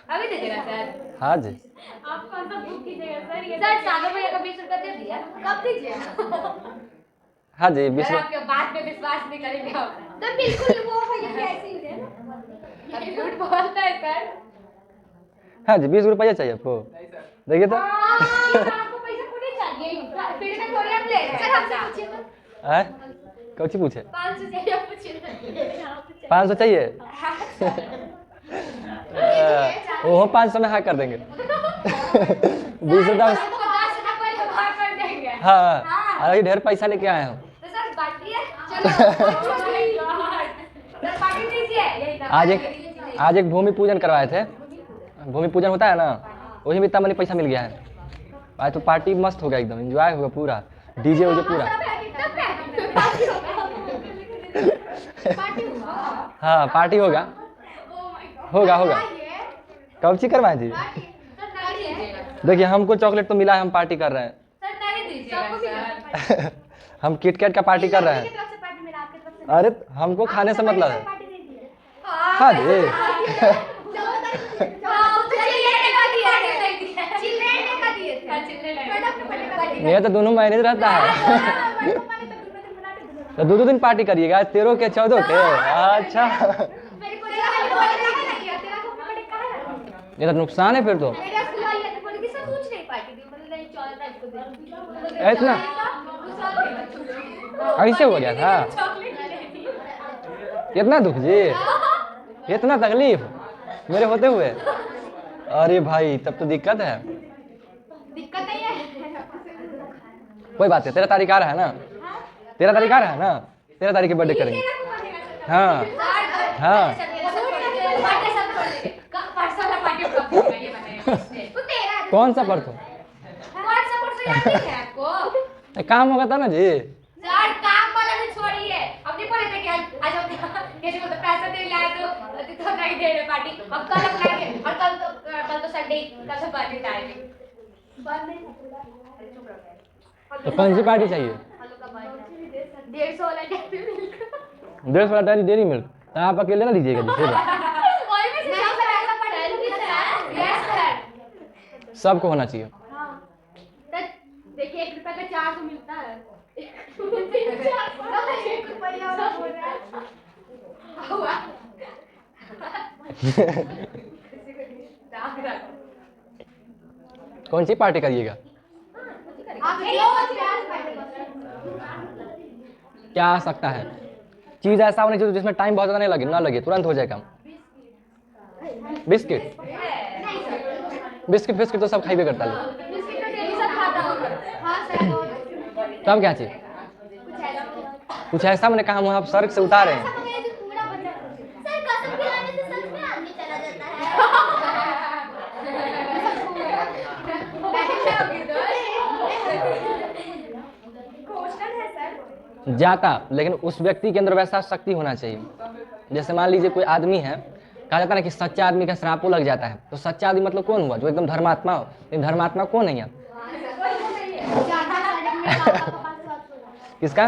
अभी दीजिएगा सर? हाँ जी। आप कौन सा बुक कीजिएगा सर? ये सर सागर भैया का 20 रुपया दे दिया, कब दीजिएगा? हाँ जी 20 रुपये। आपके बात पे विश्वास नहीं करेंगे आप तो बिल्कुल वो भैया कैसे ही है ना, झूठ बोलता है सर। हाँ जी 20 रुपया चाहिए आपको, देखिए तो। आपको पैसा थोड़ी चाहिए, फिर में थोड़ी आप ले रहे हैं। सर हमसे पूछिए तो। कौन सी पूछे? 500 चाहिए, पूछिए। 500 चाहिए? ओहो 500 में हाँ कर देंगे। 20 रुपया। 10 रुपये हाँ कर देंगे। हाँ अरे ढेर पैसा लेके आए हम। तो सर बांटिए, चलो। सर पार्टी दीजिए। आज एक भूमि पूजन करवाए थे, भूमि पूजन होता है ना, वही में इतना मनी पैसा मिल गया है। आज तो पार्टी मस्त होगा, एकदम एंजॉय होगा पूरा, डीजे उजे पूरा। हाँ पार्टी होगा, होगा। कब सी करवाए थी? देखिए हमको चॉकलेट तो मिला है, हम पार्टी कर रहे हैं। हम किटकैट का पार्टी कर रहे हैं। अरे हमको खाने से मतलब है। हाँ जी। ये तो दोनों मैनेज रहता है। तो 2 दिन पार्टी करिएगा, 13 के 14 के। अच्छा ये तो नुकसान है फिर तो। इतना ऐसे हो गया था? इतना दुख जी, इतना तकलीफ मेरे होते हुए? अरे भाई तब तो दिक्कत है। कोई बात है, 13 तारीख आ रहा है ना, 13 तारीख आ रहा है ना, 13 तारीख की बर्थडे करेंगे। हाँ हाँ कौन सा परसों? काम होगा था ना जी। सर काम वाला भी छोड़िए, अपने बोले थे कि आज कैसे मतलब पैसा दे लाए तो नहीं दे रहे पार्टी, अब कल अपनाएंगे और कल तो संडे, कल से बर्थडे टाइम तो कौन सी पार्टी चाहिए? 150 वाला डेयरी मिल्क। 150 वाला डेयरी मिल्क तो आप अकेले ना लीजिएगा जी फिर। सबको होना चाहिए। देखिए 1 रुपए का 400 मिलता है। कौन सी पार्टी करिएगा? क्या आ सकता है? चीज ऐसा होनी चाहिए जिसमें टाइम बहुत ज्यादा नहीं लगे, ना लगे, तुरंत हो जाए काम। बिस्किट बिस्किट तो सब खाइबे करता है। तब क्या चाहिए? कुछ ऐसा मैंने कहा, हम सड़क से उतारे हैं। जाता, लेकिन उस व्यक्ति के अंदर वैसा शक्ति होना चाहिए। जैसे मान लीजिए कोई आदमी है, कहा जाता है ना कि सच्चा आदमी का श्रापो लग जाता है। तो सच्चा आदमी मतलब कौन हुआ? जो एकदम धर्मात्मा हो। लेकिन धर्मात्मा कौन है यहाँ? किसका?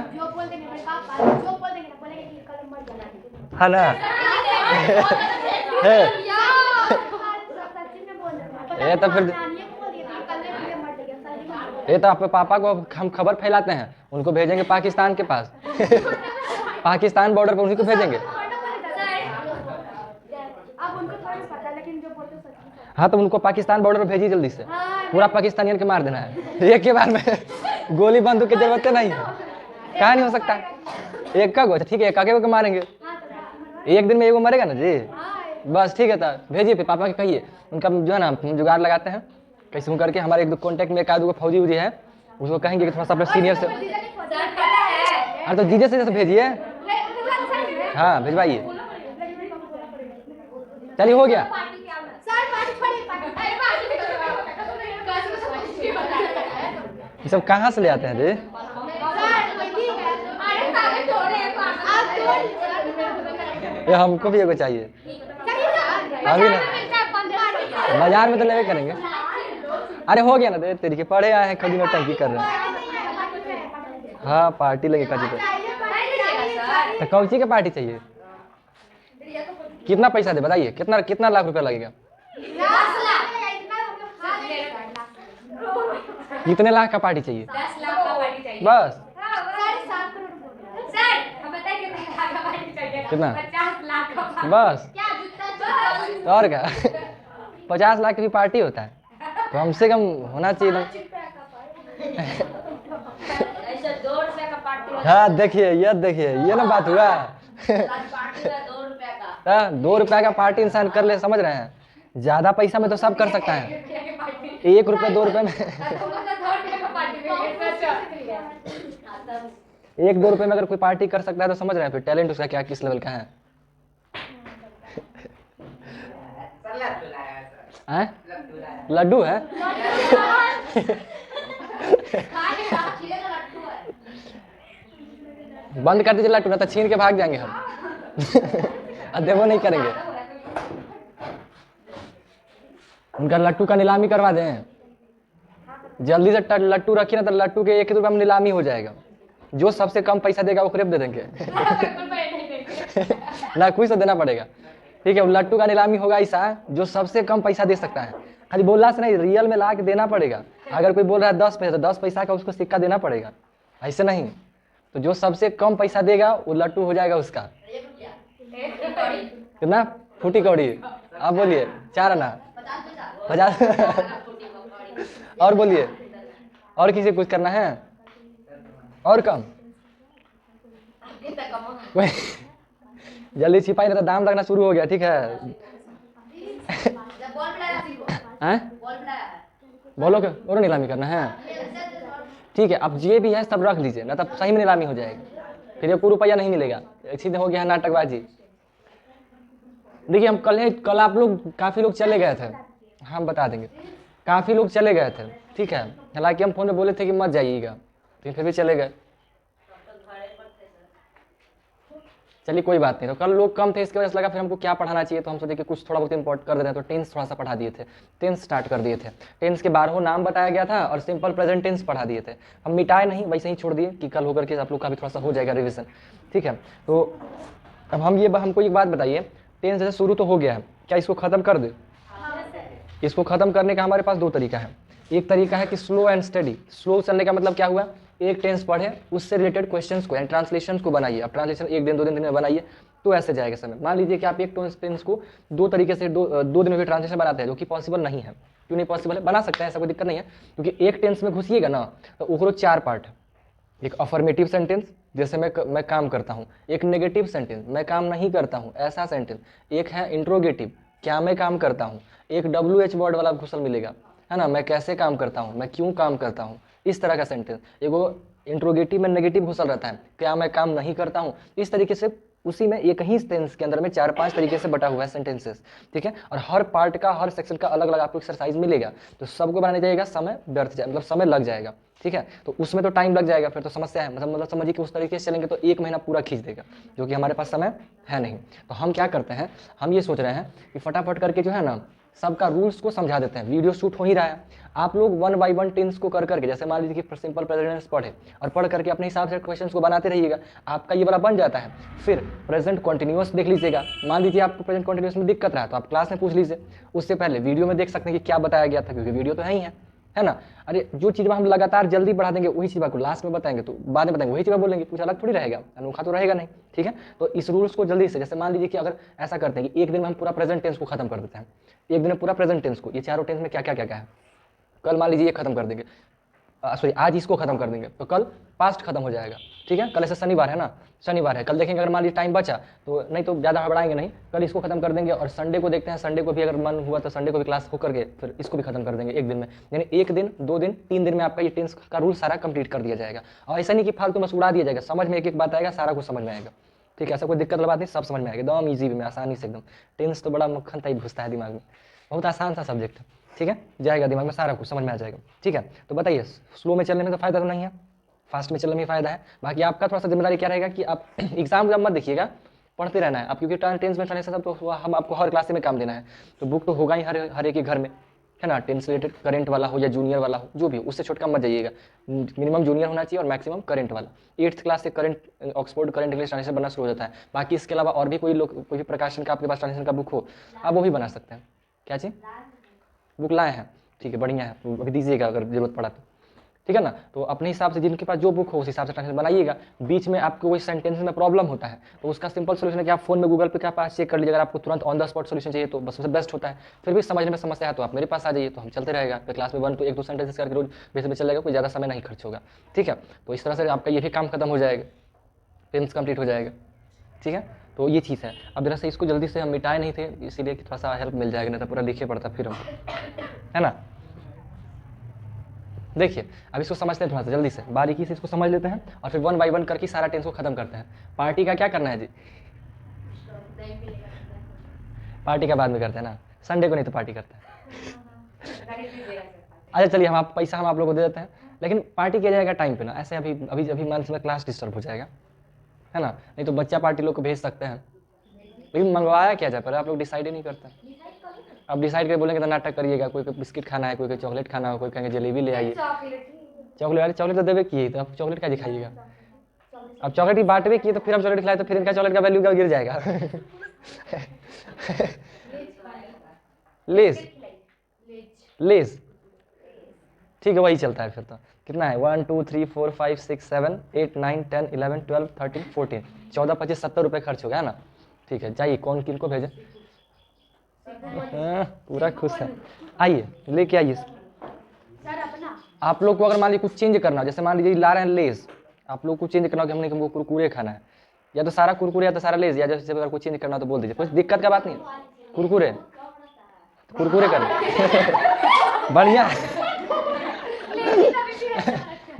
है ना? ये तो फिर ये तो आपके पापा को हम खबर फैलाते हैं, उनको भेजेंगे पाकिस्तान के पास। पाकिस्तान बॉर्डर पर उन्हीं को भेजेंगे। हाँ तो उनको पाकिस्तान बॉर्डर पर भेजिए जल्दी से, पूरा पाकिस्तानियन के मार देना है एक के बार में। गोली बंदूक की जरूरत नहीं है। कहाँ नहीं हो सकता? एक का गोचा ठीक है, एक को मारेंगे, एक दिन में एगो मरेगा ना जी, बस ठीक है। तो भेजिए फिर पापा के कहिए, उनका जो है ना जुगाड़ लगाते हैं कैसे करके। हमारे एक दो कॉन्टैक्ट में एक आदमी फौजी उजी है, उसको कहेंगे कि थोड़ा सा अपने सीनियर से। अरे तो जीजे से जैसे भेजिए। हाँ भिजवाइए। चलिए हो गया। ये सब कहाँ से ले आते हैं जी? ये हमको भी एगो चाहिए। अभी ना बाजार में तो लेवे करेंगे। अरे हो गया ना, दे तेरी के पढ़े आए हैं, खड़ी में टंकी कर रहे हैं। हाँ पार्टी लगे काजी पे। तो कौची का पार्टी चाहिए? कितना पैसा दे बताइए, कितना लाख रुपया लगेगा? 10 लाख कितने लाख का पार्टी चाहिए? 10 लाख का पार्टी चाहिए बस 7.5 करोड़ सर। हम बताइए कितने लाख का पार्टी चाहिए? कितना? 50 लाख का पार्टी। बस क्या जूता तो और क्या 50 लाख की भी पार्टी होता है तो कम से कम होना चाहिए ना। ऐसे 2 रुपए का पार्टी होता हाँ देखिए ये ना बात हुआ। है। पार्टी है 2 रुपए का। हाँ 2 रुपए का पार्टी इंसान कर ले, समझ रहे हैं? ज्यादा पैसा में तो सब कर सकता है, 1 रुपए 2 रुपए में 1-2 रुपए में अगर कोई पार्टी कर सकता है तो समझ रहे हैं फिर टैलेंट उसका क्या किस लेवल का है। हैं? लड्डू है? बंद कर दीजिए लट्टू, ना तो छीन के भाग जाएंगे हम। और देवो नहीं करेंगे। उनका लट्टू का नीलामी करवा दें, जल्दी से लट्टू रखिए ना तो लट्टू के 1 रुपये में नीलामी हो जाएगा। जो सबसे कम पैसा देगा वो करीब दे देंगे। ना कुछ तो देना पड़ेगा, ठीक है? लट्टू का नीलामी होगा ऐसा जो सबसे कम पैसा दे सकता है। खाली बोलना से नहीं, रियल में ला के देना पड़ेगा। अगर कोई बोल रहा है 10 पैसा तो 10 पैसा का उसको सिक्का देना पड़ेगा, ऐसे नहीं। तो जो सबसे कम पैसा देगा वो लट्टू हो जाएगा उसका। कितना? फूटी कौड़ी। आप बोलिए 4 आना 50। और बोलिए, और किसी कुछ करना है और कम? जल्दी छिपाई नहीं तो दाम लगना शुरू हो गया, ठीक है? बोलो क्या और नीलामी करना है? ठीक है, अब ये भी है सब रख लीजिए ना, तब सही में नीलामी हो जाएगी, फिर 1 रुपया नहीं मिलेगा। सीधे हो गया है नाटकबाजी। देखिए हम कल आप लोग काफ़ी लोग चले गए थे, हम बता देंगे, काफ़ी लोग चले गए थे, ठीक है? हालांकि हम फोन में बोले थे कि मत जाइएगा, लेकिन फिर भी चले गए। चलिए कोई बात नहीं। तो कल लोग कम थे, इसकी वजह से लगा फिर हमको क्या पढ़ाना चाहिए, तो हम सोचे कि कुछ थोड़ा बहुत इंपॉर्ट कर देते हैं। तो टेंस थोड़ा सा पढ़ा दिए थे, टेंस स्टार्ट कर दिए थे। टेंस के 12 नाम बताया गया था और सिंपल प्रेजेंट टेंस पढ़ा दिए थे। हम मिटाए नहीं, वैसे ही छोड़ दिए कि कल होकर के आप लोग का भी थोड़ा सा हो जाएगा रिविजन, ठीक है? तो अब हमको एक बात बताइए, टेंस जैसे शुरू तो हो गया है, क्या इसको ख़त्म कर दे? इसको ख़त्म करने का हमारे पास 2 तरीका है। एक तरीका है कि स्लो एंड स्टडी। स्लो चलने का मतलब क्या हुआ? एक टेंस पढ़े, उससे रिलेटेड क्वेश्चंस को यानी ट्रांसलेशंस को बनाइए। अब ट्रांसलेशन 1 दिन 2 दिन में बनाइए तो ऐसे जाएगा समय। मान लीजिए कि आप एक टेंस को 2 तरीके से 2 दिन में भी ट्रांसलेशन बनाते हैं, जो कि पॉसिबल नहीं है। क्यों नहीं पॉसिबल है? बना सकते हैं, ऐसा कोई दिक्कत नहीं है, क्योंकि एक टेंस में घुसिएगा ना तो उसको 4 पार्ट है। एक अफर्मेटिव सेंटेंस, जैसे मैं काम करता हूँ। एक नेगेटिव सेंटेंस, मैं काम नहीं करता हूँ, ऐसा सेंटेंस। एक है इंट्रोगेटिव, क्या मैं काम करता हूँ। एक WH वर्ड वाला घुसल मिलेगा, है ना, मैं कैसे काम करता हूँ, मैं क्यों काम करता हूँ, इस तरह का सेंटेंस। एगो इंट्रोगेटिव में नेगेटिव घुसल रहता है, क्या मैं काम नहीं करता हूँ। इस तरीके से उसी में एक ही टेंस के अंदर में 4-5 तरीके से बटा हुआ है सेंटेंसेस, ठीक है? और हर पार्ट का, हर सेक्शन का अलग अलग आपको एक्सरसाइज मिलेगा। तो सबको बनाने जाएगा, समय व्यर्थ जाए, मतलब समय लग जाएगा, ठीक है? तो उसमें तो टाइम लग जाएगा, फिर तो समस्या है। मतलब समझिए कि उस तरीके से चलेंगे तो 1 महीना पूरा खींच देगा, जो कि हमारे पास समय है नहीं। तो हम क्या करते हैं, हम ये सोच रहे हैं कि फटाफट करके जो है ना सबका रूल्स को समझा देते हैं। वीडियो शूट हो ही रहा है, आप लोग 1 बाय 1 टेंस को कर करके, जैसे मान लीजिए कि सिंपल प्रेजेंट पढ़े और पढ़ करके अपने हिसाब से क्वेश्चंस को बनाते रहिएगा, आपका ये वाला बन जाता है। फिर प्रेजेंट कॉन्टिन्यूअस देख लीजिएगा। मान लीजिए आपको प्रेजेंट कॉन्टिन्यूअस में दिक्कत रहा तो आप क्लास में पूछ लीजिए, उससे पहले वीडियो में देख सकते हैं कि क्या बताया गया था, क्योंकि वीडियो तो है ही है ना। अरे जो चीज़ हम लगातार जल्दी बढ़ा देंगे वही चीज़ आपको लास्ट में बताएंगे, तो बाद में बताएंगे वही चीज़ बोलेंगे, कुछ अलग थोड़ी रहेगा, अनोखा तो रहेगा नहीं, ठीक है? तो इस रूल्स को जल्दी से, जैसे मान लीजिए कि अगर ऐसा करते हैं कि 1 दिन में हम पूरा प्रेजेंट टेंस को खत्म कर देते हैं, 1 दिन में पूरा प्रेजेंट टेंस को, ये चारों टेंस में क्या क्या क्या क्या है, कल मान लीजिए ये खत्म कर देंगे, सॉरी आज इसको खत्म कर देंगे तो कल पास्ट खत्म हो जाएगा, ठीक है? कल ऐसे शनिवार है ना, शनिवार है, कल देखेंगे अगर मान लीजिए टाइम बचा तो नहीं तो ज़्यादा हड़बड़ाएंगे नहीं, कल इसको खत्म कर देंगे। और संडे को देखते हैं, संडे को भी अगर मन हुआ तो संडे को भी क्लास हो करके फिर इसको भी खत्म कर देंगे 1 दिन में। यानी 1 दिन 2 दिन 3 दिन में आपका ये टेंस का रूल सारा कंप्लीट कर दिया जाएगा। और ऐसा नहीं कि फालतू में उड़ा दिया जाएगा, समझ में एक बात आएगा, सारा कुछ समझ में आएगा, ठीक है? ऐसा कोई दिक्कत वाली बात नहीं, सब समझ में आएगा एकदम ईजी में, आसानी से एकदम। टेंस तो बड़ा मक्खन टाइप घुसता है दिमाग में, बहुत आसान सा सब्जेक्ट है, ठीक है? जाएगा दिमाग में, सारा कुछ समझ में आ जाएगा, ठीक है? तो बताइए, स्लो में चलने में तो फायदा तो नहीं है, फास्ट में चलने में फायदा है। बाकी आपका थोड़ा सा जिम्मेदारी क्या रहेगा कि आप एग्जाम जब मत देखिएगा, पढ़ते रहना है आप, क्योंकि टेंस में ट्रांसलेशन सब तो हम आपको हर क्लास में काम देना है। तो बुक तो होगा ही हर एक के घर में, है ना? टेंस रिलेटेड करंट वाला हो या जूनियर वाला हो, जो भी हो, उससे छोटका मत जाइएगा। मिनिमम जूनियर होना चाहिए और मैक्सिमम करंट वाला। 8th क्लास से current Oxford current English translation बनना शुरू हो जाता है। बाकी इसके अलावा और भी कोई भी प्रकाशन का आपके पास ट्रांसलेशन का बुक हो, आप वो भी बना सकते हैं। क्या चीज़? बुक लाए हैं, ठीक है, बढ़िया है, तो अभी दीजिएगा अगर जरूरत पड़ा तो, ठीक है ना। तो अपने हिसाब से जिनके पास जो बुक हो उस हिसाब से ट्रांसलेशन बनाइएगा। बीच में आपको कोई सेंटेंस में प्रॉब्लम होता है तो उसका सिंपल सोल्यूशन है कि आप फोन में गूगल पे क्या पास चेक कर लीजिए। अगर आपको तुरंत ऑन द स्पॉट सोल्यूशन चाहिए तो बस सबसे बेस्ट होता है। फिर भी समझने में समस्या है तो आप मेरे पास आ जाइए, तो हम चलते रहेगा। फिर क्लास में 1 तो 1-2 सेंटेंसेस करके रोज बेस में चलेगा, कोई ज़्यादा समय नहीं खर्च होगा, ठीक है। तो इस तरह से आपका ये भी काम खत्म हो जाएगा, टेंस कंप्लीट हो जाएगा, ठीक है। तो ये चीज़ है। अब जरा से इसको जल्दी से हम मिटाए नहीं थे इसीलिए कि थोड़ा सा हेल्प मिल जाएगा, नहीं तो पूरा लिखे पड़ता फिर हमको, है ना। देखिए अब इसको समझते हैं थोड़ा सा जल्दी से, बारीकी से इसको समझ लेते हैं और फिर 1 बाय 1 करके सारा टेंस को खत्म करते हैं। पार्टी का क्या करना है जी? पार्टी का बाद में करते हैं ना, संडे को नहीं तो पार्टी करते हैं। अच्छा चलिए पैसा हम आप लोगों को दे देते हैं, लेकिन पार्टी किया जाएगा टाइम पे ना, ऐसे अभी मंथ में क्लास डिस्टर्ब हो जाएगा, है ना। नहीं तो बच्चा पार्टी लोग को भेज सकते हैं, लेकिन मंगवाया क्या जाए पर आप लोग डिसाइड ही नहीं करते। अब डिसाइड करके बोलेंगे तो नाटक करिएगा, कोई को बिस्किट खाना है, कोई को चॉकलेट खाना हो, कोई कहेंगे जलेबी ले आइए। चॉकलेट तो देवे किए, तो आप चॉकलेट क्या दिखाइएगा? अब चॉकलेट ही बांटवे किए तो फिर हम चॉकलेट खिलाए तो फिर इनका चॉकलेट का वैल्यू गिर जाएगा। लेस ठीक है, वही चलता है फिर तो। कितना है? 1 2 3 4 5 6 7 8 9 10 11 12 13 14 14 25 70 रुपये खर्च हो गया ना, ठीक है। जाइए, कौन किनको भेजे? पूरा खुश है, आइए लेके आइए। आप लोग को अगर मान लीजिए कुछ चेंज करना हो, जैसे मान लीजिए ला रहे हैं लेस, आप लोग को चेंज करना हो कि हमको कुरकुरे खाना है, या तो सारा कुरकुरे या तो सारा लेस, या जैसे अगर कुछ चेंज करना हो तो बोल दीजिए, कुछ दिक्कत का बात नहीं। कुरकुरे कर बढ़िया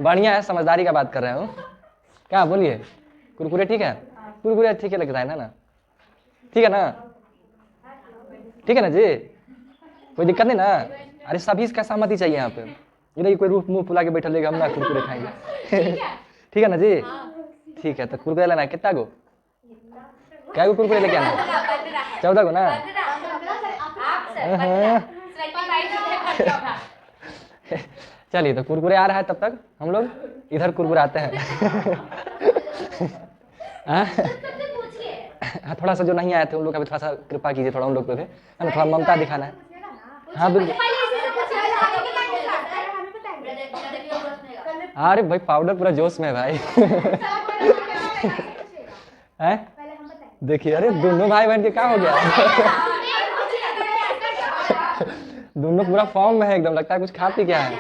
बढ़िया है, समझदारी का बात कर रहे हो क्या? बोलिए, कुरकुरे ठीक है, कुरकुरे ठीक है लग रहा है ना, ठीक है ना, ठीक है ना जी, कोई दिक्कत नहीं ना। अरे सभी इसका सहमति चाहिए यहाँ पे, ये नहीं कोई रूप मुंह फुला के बैठा लेगा हम ना कुरकुरे खाएंगे। ठीक है ना जी, ठीक है। तो कुरकुरे लेना है कितना गो? क्या गो कुरकुरे लेके आना? 14 गो ना। चलिए तो कुरकुरे आ रहा है, तब तक हम लोग इधर कुरकुरे आते हैं। हाँ थोड़ा सा जो नहीं आए थे उन लोग का भी थोड़ा सा कृपा कीजिए, थोड़ा उन लोग पे भी, है ना, थोड़ा ममता दिखाना है। हाँ बिल्कुल। अरे भाई पाउडर पूरा जोश में है भाई। हैं? देखिए, अरे दोनों भाई बहन के क्या हो गया? दोनों पूरा फॉर्म में है एकदम, लगता है कुछ खा पी क्या है।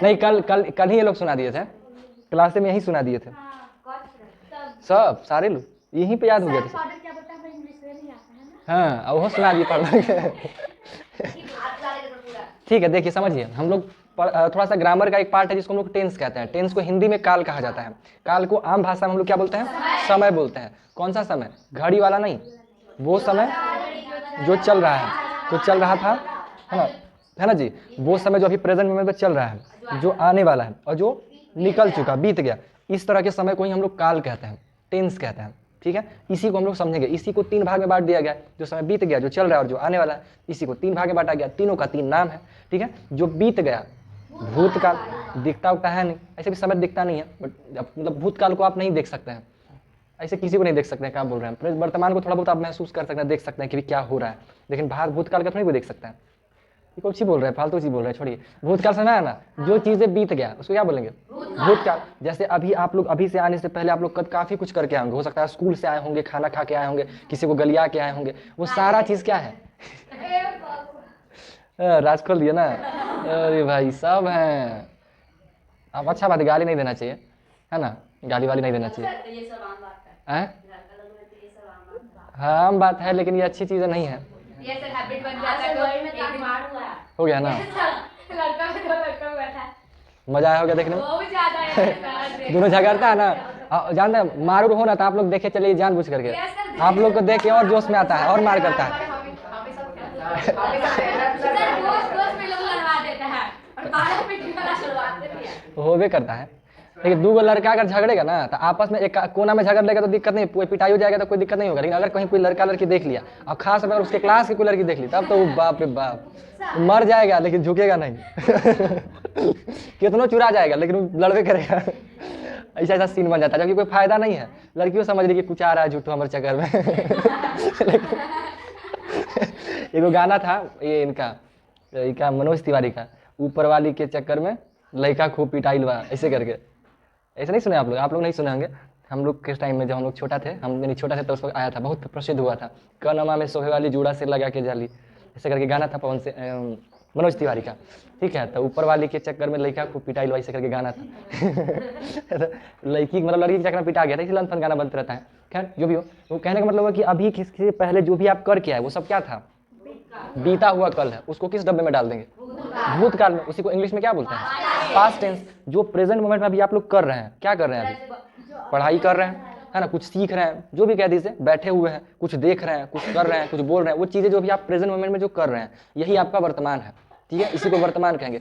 नहीं कल ही ये लोग सुना दिए थे, क्लास में यही सुना दिए थे सब सारे लोग, यहीं पे याद हो गया था। हाँ वो सुना दिए पढ़। ठीक है, देखिए समझिए, हम लोग थोड़ा सा ग्रामर का एक पार्ट है जिसको हम लोग टेंस कहते हैं। टेंस को हिंदी में काल कहा जाता है। काल को आम भाषा में हम लोग क्या बोलते हैं? समय बोलते हैं। कौन सा समय? घड़ी वाला नहीं, वो समय जो चल रहा है, जो चल रहा था, है ना जी, वो समय जो अभी प्रेजेंट मोमेंट में चल रहा है, जो आने वाला है और जो निकल चुका, बीत गया, इस तरह के समय को ही हम लोग काल कहते हैं, टेंस कहते हैं, ठीक है। इसी को हम लोग समझेंगे। इसी को 3 भाग में बांट दिया गया, जो समय बीत गया, जो चल रहा है और जो आने वाला है, इसी को 3 भाग में बांटा गया। तीनों का 3 नाम है, ठीक है। जो बीत गया, भूतकाल, दिखता उगता है नहीं, ऐसे भी समय दिखता नहीं है, बट मतलब भूतकाल को आप नहीं देख सकते हैं, ऐसे किसी को नहीं देख सकते हैं, क्या बोल रहे हैं। वर्तमान को थोड़ा बहुत आप महसूस कर सकते हैं, देख सकते हैं कि क्या हो रहा है, लेकिन भूतकाल का नहीं कोई देख सकता है। ये कौन सी बोल रहे हैं, फालतू चीज बोल रहे हैं, छोड़िए। भूतकाल समय है ना, जो चीजें बीत गया उसको क्या बोलेंगे? भूतकाल। जैसे अभी आप लोग, अभी से आने से पहले आप लोग काफी कुछ करके आए होंगे, हो सकता है स्कूल से आए होंगे, खाना खा के आए होंगे, किसी को गलिया के आए होंगे, वो सारा चीज क्या है? राज खोल दिया ना। अरे भाई सब हैं। अब अच्छा बात है, गाली नहीं देना चाहिए, है ना, गाली वाली नहीं देना चाहिए। हाँ आम बात है, लेकिन ये अच्छी चीजें नहीं है। ये सर हैबिट बन जाता है तो हो गया ना। लड़का में दो लड़का हुआ था, मजा आया होगा देखने में। वो भी ज्यादा है। दोनों झगड़ता है ना, जानते हैं मारूर हो ना, तो आप लोग देखे चलिए जानबूझ करके, आप लोग को देख के और जोश में आता है और मार करता है। होबे करता है, लेकिन 2 लड़का अगर झगड़ेगा ना तो आपस में एक कोना में झगड़ लेगा तो दिक्कत नहीं, कोई पिटाई हो जाएगा तो कोई दिक्कत नहीं होगा। लेकिन अगर कहीं कोई लड़का लड़की देख लिया, और खास अगर उसके क्लास की कोई लड़की देख ली, तब तो बाप रे बाप, मर जाएगा लेकिन झुकेगा नहीं। कितनों चुरा जाएगा लेकिन लड़वे करेगा। ऐसा ऐसा सीन बन जाता है, जबकि कोई फायदा नहीं है। लड़कियों समझ रही कि कुछ आ रहा है झूठो हमारे चक्कर में। एगो गाना था ये इनका मनोज तिवारी का, ऊपर वाली के चक्कर में लड़का खूब पिटाइल बा, ऐसे करके। ऐसे नहीं सुने आप लोग नहीं सुने होंगे। हम लोग के टाइम में जब हम लोग छोटा थे, छोटा थे तो उस वक्त आया था, बहुत प्रसिद्ध हुआ था, कनमा में सोहे वाली जूड़ा से लगा के जाली, ऐसे करके गाना था पवन से मनोज तिवारी का, ठीक है। तो ऊपर वाली के चक्कर में लड़का खूब पिटाइल बा, ऐसे करके गाना था। लड़की मतलब लड़की के चक्कर में पिटा गया था, इसलिए लंथन गाना बनते रहता है। खैर जो भी हो, वो कहने का मतलब है कि अभी किसके पहले जो भी आप कर के आए वो सब क्या था, बीता हुआ कल है, उसको किस डब्बे में डाल देंगे, भूतकाल में। उसी को इंग्लिश में क्या बोलते हैं, पास्ट टेंस। जो प्रेजेंट मोमेंट में अभी आप लोग कर रहे हैं, क्या कर रहे हैं, अभी पढ़ाई कर रहे हैं, है ना, कुछ सीख रहे हैं, जो भी कह दीजिए, बैठे हुए हैं, कुछ देख रहे हैं, कुछ कर रहे हैं, कुछ बोल रहे हैं, वो चीज़ें जो भी आप प्रेजेंट मोमेंट में जो कर रहे हैं, यही आपका वर्तमान है, ठीक है। इसी को वर्तमान कहेंगे।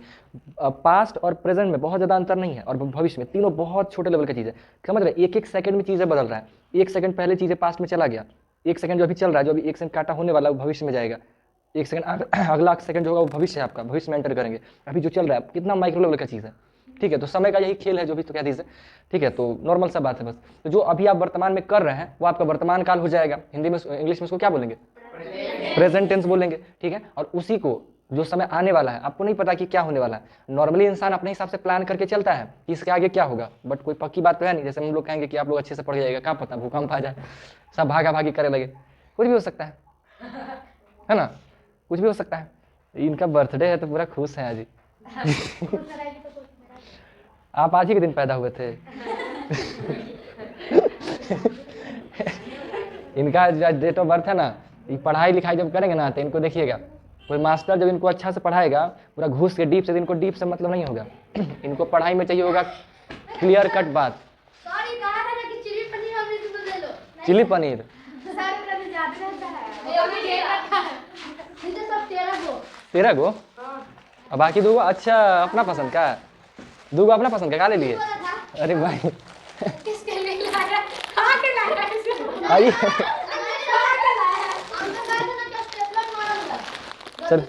पास्ट और प्रेजेंट में बहुत ज़्यादा अंतर नहीं है, और भविष्य में, तीनों बहुत छोटे लेवल की चीज़ है। समझ रहे, एक एक सेकंड में चीज़ें बदल रहा है। एक सेकंड पहले चीज़ें पास्ट में चला गया, एक सेकंड जो अभी चल रहा है, जो अभी एक सेकंड काटा होने वाला है, वो भविष्य में जाएगा। एक सेकंड अगला सेकंड जो होगा वो भविष्य है आपका, भविष्य में एंटर करेंगे। अभी जो चल रहा है कितना माइक्रो लेवल का चीज़ है, ठीक है। तो समय का यही खेल है जो भी तो कह दीजिए, ठीक है। तो नॉर्मल सा बात है बस। तो जो अभी आप वर्तमान में कर रहे हैं वो आपका वर्तमान काल हो जाएगा। हिंदी में, इंग्लिश में उसको क्या बोलेंगे, प्रेजेंट टेंस बोलेंगे, ठीक है। और उसी को जो समय आने वाला है आपको नहीं पता कि क्या होने वाला है। नॉर्मली इंसान अपने हिसाब से प्लान करके चलता है कि इसके आगे क्या होगा, बट कोई पक्की बात तो है नहीं। जैसे हम लोग कहेंगे कि आप लोग अच्छे से पढ़ जाएगा, क्या पता भूकंप आ जाए, सब भागा भागी करे लगे, कुछ भी हो सकता है ना, कुछ भी हो सकता है। इनका बर्थडे है तो पूरा खुश है आज ही। आप आज ही के दिन पैदा हुए थे। इनका डेट ऑफ बर्थ है ना, ये पढ़ाई लिखाई जब करेंगे ना तो इनको देखिएगा, कोई मास्टर जब इनको अच्छा से पढ़ाएगा, पूरा घूस के डीप से, इनको डीप से मतलब नहीं होगा। इनको पढ़ाई में चाहिए होगा क्लियर कट बात। सॉरी कहा था ना कि चिली पनीर हमने तुम ले लो। चिली पनीर सारे कभी ज्यादा रहता है, ये भी ले रखा है मुझे सब 13 गो। अब बाकी 2 गो अच्छा अपना पसंद का, 2 गो अपना पसंद का ले लिए। अरे भाई किसके लिए लाया, कहाँ के लाया इसको? आइए चल।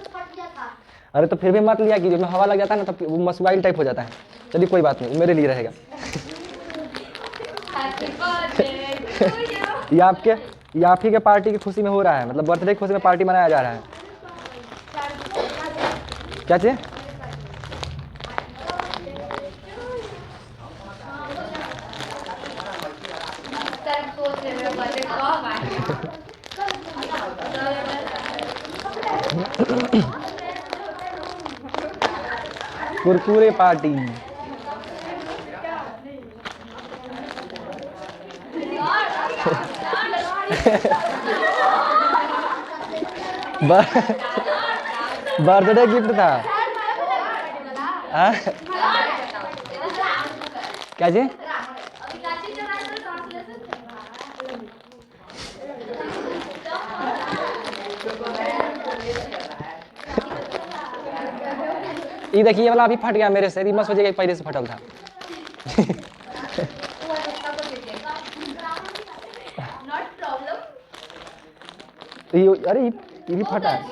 अरे तो फिर भी मत लिया कि जब हवा लग जाता है ना तो वो मसवाइल टाइप हो जाता है। चलिए कोई बात नहीं, मेरे लिए रहेगा। ये आप ही के पार्टी की खुशी में हो रहा है, मतलब बर्थडे की खुशी में पार्टी मनाया जा रहा है। क्या चाहिए? कुरकुरे पार्टी। बर्थडे गिफ्ट था। क्या जी? ये देखिए वाला अभी फट गया मेरे से, मत सोचिएगा पहले से फटल था। अरे ये भी फटा है।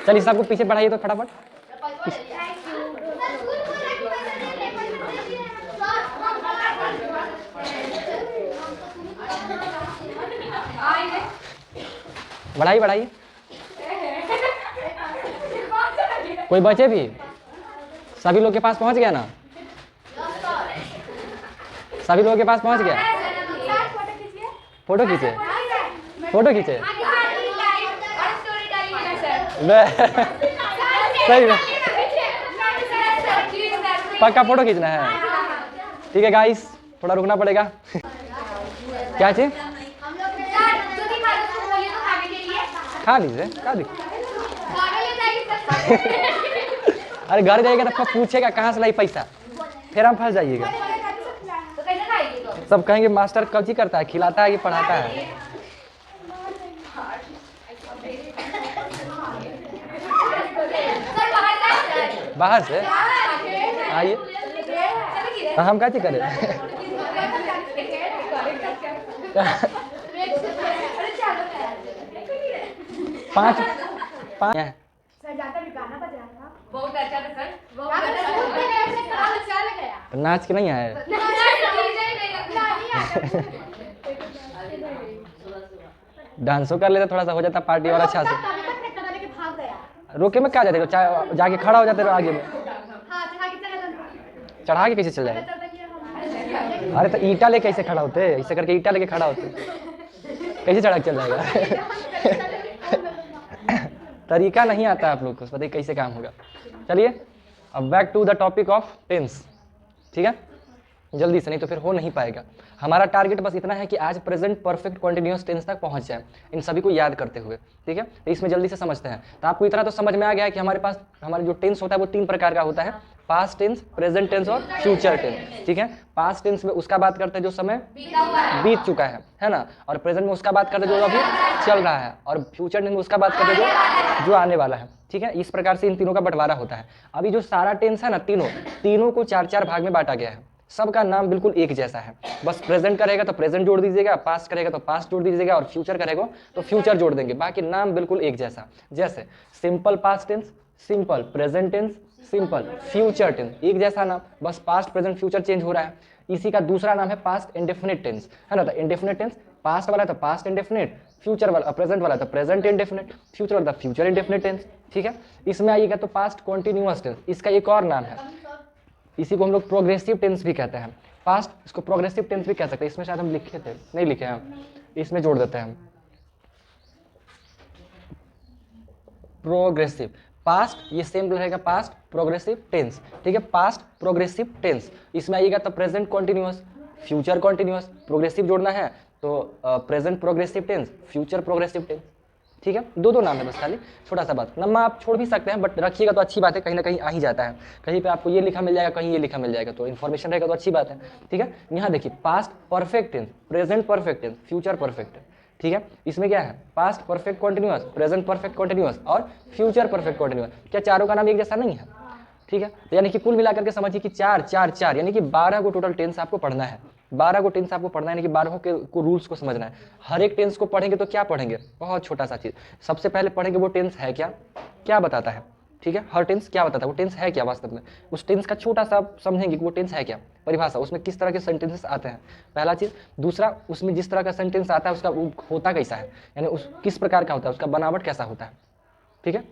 चलिए सबको पीछे बढ़ाइए तो फटाफट। बढ़ाइए बढ़ाइए, कोई बचे भी? सभी लोग के पास पहुंच गया ना? सभी लोगों के पास पहुंच गया? फोटो खींचे, फोटो खींचे। सही है, पक्का फोटो खींचना है। ठीक है गाइस, थोड़ा रुकना पड़ेगा। क्या चाहिए? खा लीजिए, खा लीजिए। अरे घर जाइएगा तो पूछेगा कहाँ से लाई पैसा, फिर हम फंस जाइएगा। सब कहेंगे मास्टर कब करता है, खिलाता है कि पढ़ाता है। बाहर से आइए, हम क्या करें? अरे चलो पाँच पाँच सर जाता भी गाना बज रहा था। बहुत अच्छा था सर, बहुत क्या अच्छा स्कूल में ऐसे काम चल गया। नाच के नहीं आए। डांसो कर लेते थोड़ा सा हो जाता पार्टी और अच्छा से। भाग गया। रोके में क्या जाते, जाके खड़ा हो जाते आगे में। हाँ चढ़ा के चला जाता। चढ़ा के कैसे चल जाए? चलता किया हम। अरे तो ईटा लेके कैसे खड़ा होते, ऐसे करके ईटा लेके खड़ा होते, कैसे चढ़ा के चल जाएगा? तरीका नहीं आता है आप लोग को, बताइए कैसे काम होगा। चलिए अब back to the topic of tense, ठीक है, जल्दी से, नहीं तो फिर हो नहीं पाएगा। हमारा टारगेट बस इतना है कि आज प्रेजेंट परफेक्ट कॉन्टिन्यूअस टेंस तक पहुंच जाए, इन सभी को याद करते हुए, ठीक है। तो इसमें जल्दी से समझते हैं। तो आपको इतना तो समझ में आ गया है कि हमारे पास हमारा जो टेंस होता है वो 3 प्रकार का होता है, पास्ट टेंस, प्रेजेंट टेंस और फ्यूचर टेंस, ठीक है। पास्ट टेंस में उसका बात करते हैं जो समय बीत चुका है ना, और प्रेजेंट में उसका बात करते हैं जो अभी चल रहा है, और फ्यूचर टेंस में उसका बात करते हैं जो आने वाला है, ठीक है। इस प्रकार से इन तीनों का बंटवारा होता है। अभी जो सारा टेंस है ना, तीनों को 4-4 भाग में बांटा गया है। सबका नाम बिल्कुल एक जैसा है, बस प्रेजेंट करेगा तो प्रेजेंट जोड़ दीजिएगा, पास्ट करेगा तो पास्ट जोड़ दीजिएगा, और फ्यूचर करेगा तो फ्यूचर जोड़ देंगे। बाकी नाम बिल्कुल एक जैसा, जैसे simple past tense, simple present tense, simple future tense, एक जैसा नाम, बस पास्ट प्रेजेंट फ्यूचर चेंज हो रहा है। इसी का दूसरा नाम है पास्ट इंडेफिनिट टेंस, है ना। तो इंडेफिनिट टेंस पास्ट वाला तो पास्ट इंडेफिनिट, फ्यूचर वाला प्रेजेंट वाला तो प्रेजेंट इंडेफिनिट, फ्यूचर वाला तो फ्यूचर इंडेफिनिट टेंस, ठीक है। इसमें आइएगा तो पास्ट कॉन्टिन्यूअस टेंस, इसका एक और नाम है, इसी को हम लोग प्रोग्रेसिव टेंस भी कहते हैं। पास्ट इसको प्रोग्रेसिव टेंस भी कह सकते हैं, इसमें शायद हम लिखे थे, नहीं लिखे हैं, इसमें जोड़ देते हैं हम प्रोग्रेसिव। पास्ट ये सेम रहेगा, पास्ट प्रोग्रेसिव टेंस, ठीक है। पास्ट प्रोग्रेसिव टेंस, इसमें आइएगा तो present continuous, future continuous, progressive जोड़ना है तो present progressive tense, future progressive tense, ठीक है। दो नाम है बस, खाली छोटा सा बात। नम्मा आप छोड़ भी सकते हैं, बट रखिएगा तो अच्छी बात है, कहीं ना कहीं आ ही जाता है, कहीं पे आपको ये लिखा मिल जाएगा, कहीं ये लिखा मिल जाएगा, तो इन्फॉर्मेशन रहेगा तो अच्छी बात है, ठीक है। यहाँ देखिए past perfect tense, present perfect tense, future perfect, ठीक है। इसमें क्या है, past perfect continuous, present perfect continuous और फ्यूचर परफेक्ट कॉन्टिन्यूअस। क्या चारों का नाम एक जैसा नहीं है, ठीक है। तो यानी कि कुल मिलाकर के समझिए कि 4 यानी कि 12 को टोटल टेंस आपको पढ़ना है, 12 को टेंस आपको पढ़ना है, यानी कि 12 को रूल्स को समझना है। हर एक टेंस को पढ़ेंगे तो क्या पढ़ेंगे, बहुत छोटा सा चीज़, सबसे पहले पढ़ेंगे वो टेंस है क्या बताता है, ठीक है। हर टेंस क्या बताता है, वो टेंस है क्या वास्तव में, उस टेंस का छोटा सा समझेंगे कि वो टेंस है क्या, परिभाषा, उसमें किस तरह के सेंटेंसेस आते हैं, पहला चीज़। दूसरा, उसमें जिस तरह का सेंटेंस आता है उसका वो होता कैसा है, यानी उस किस प्रकार का होता है, उसका बनावट कैसा होता है, ठीक है।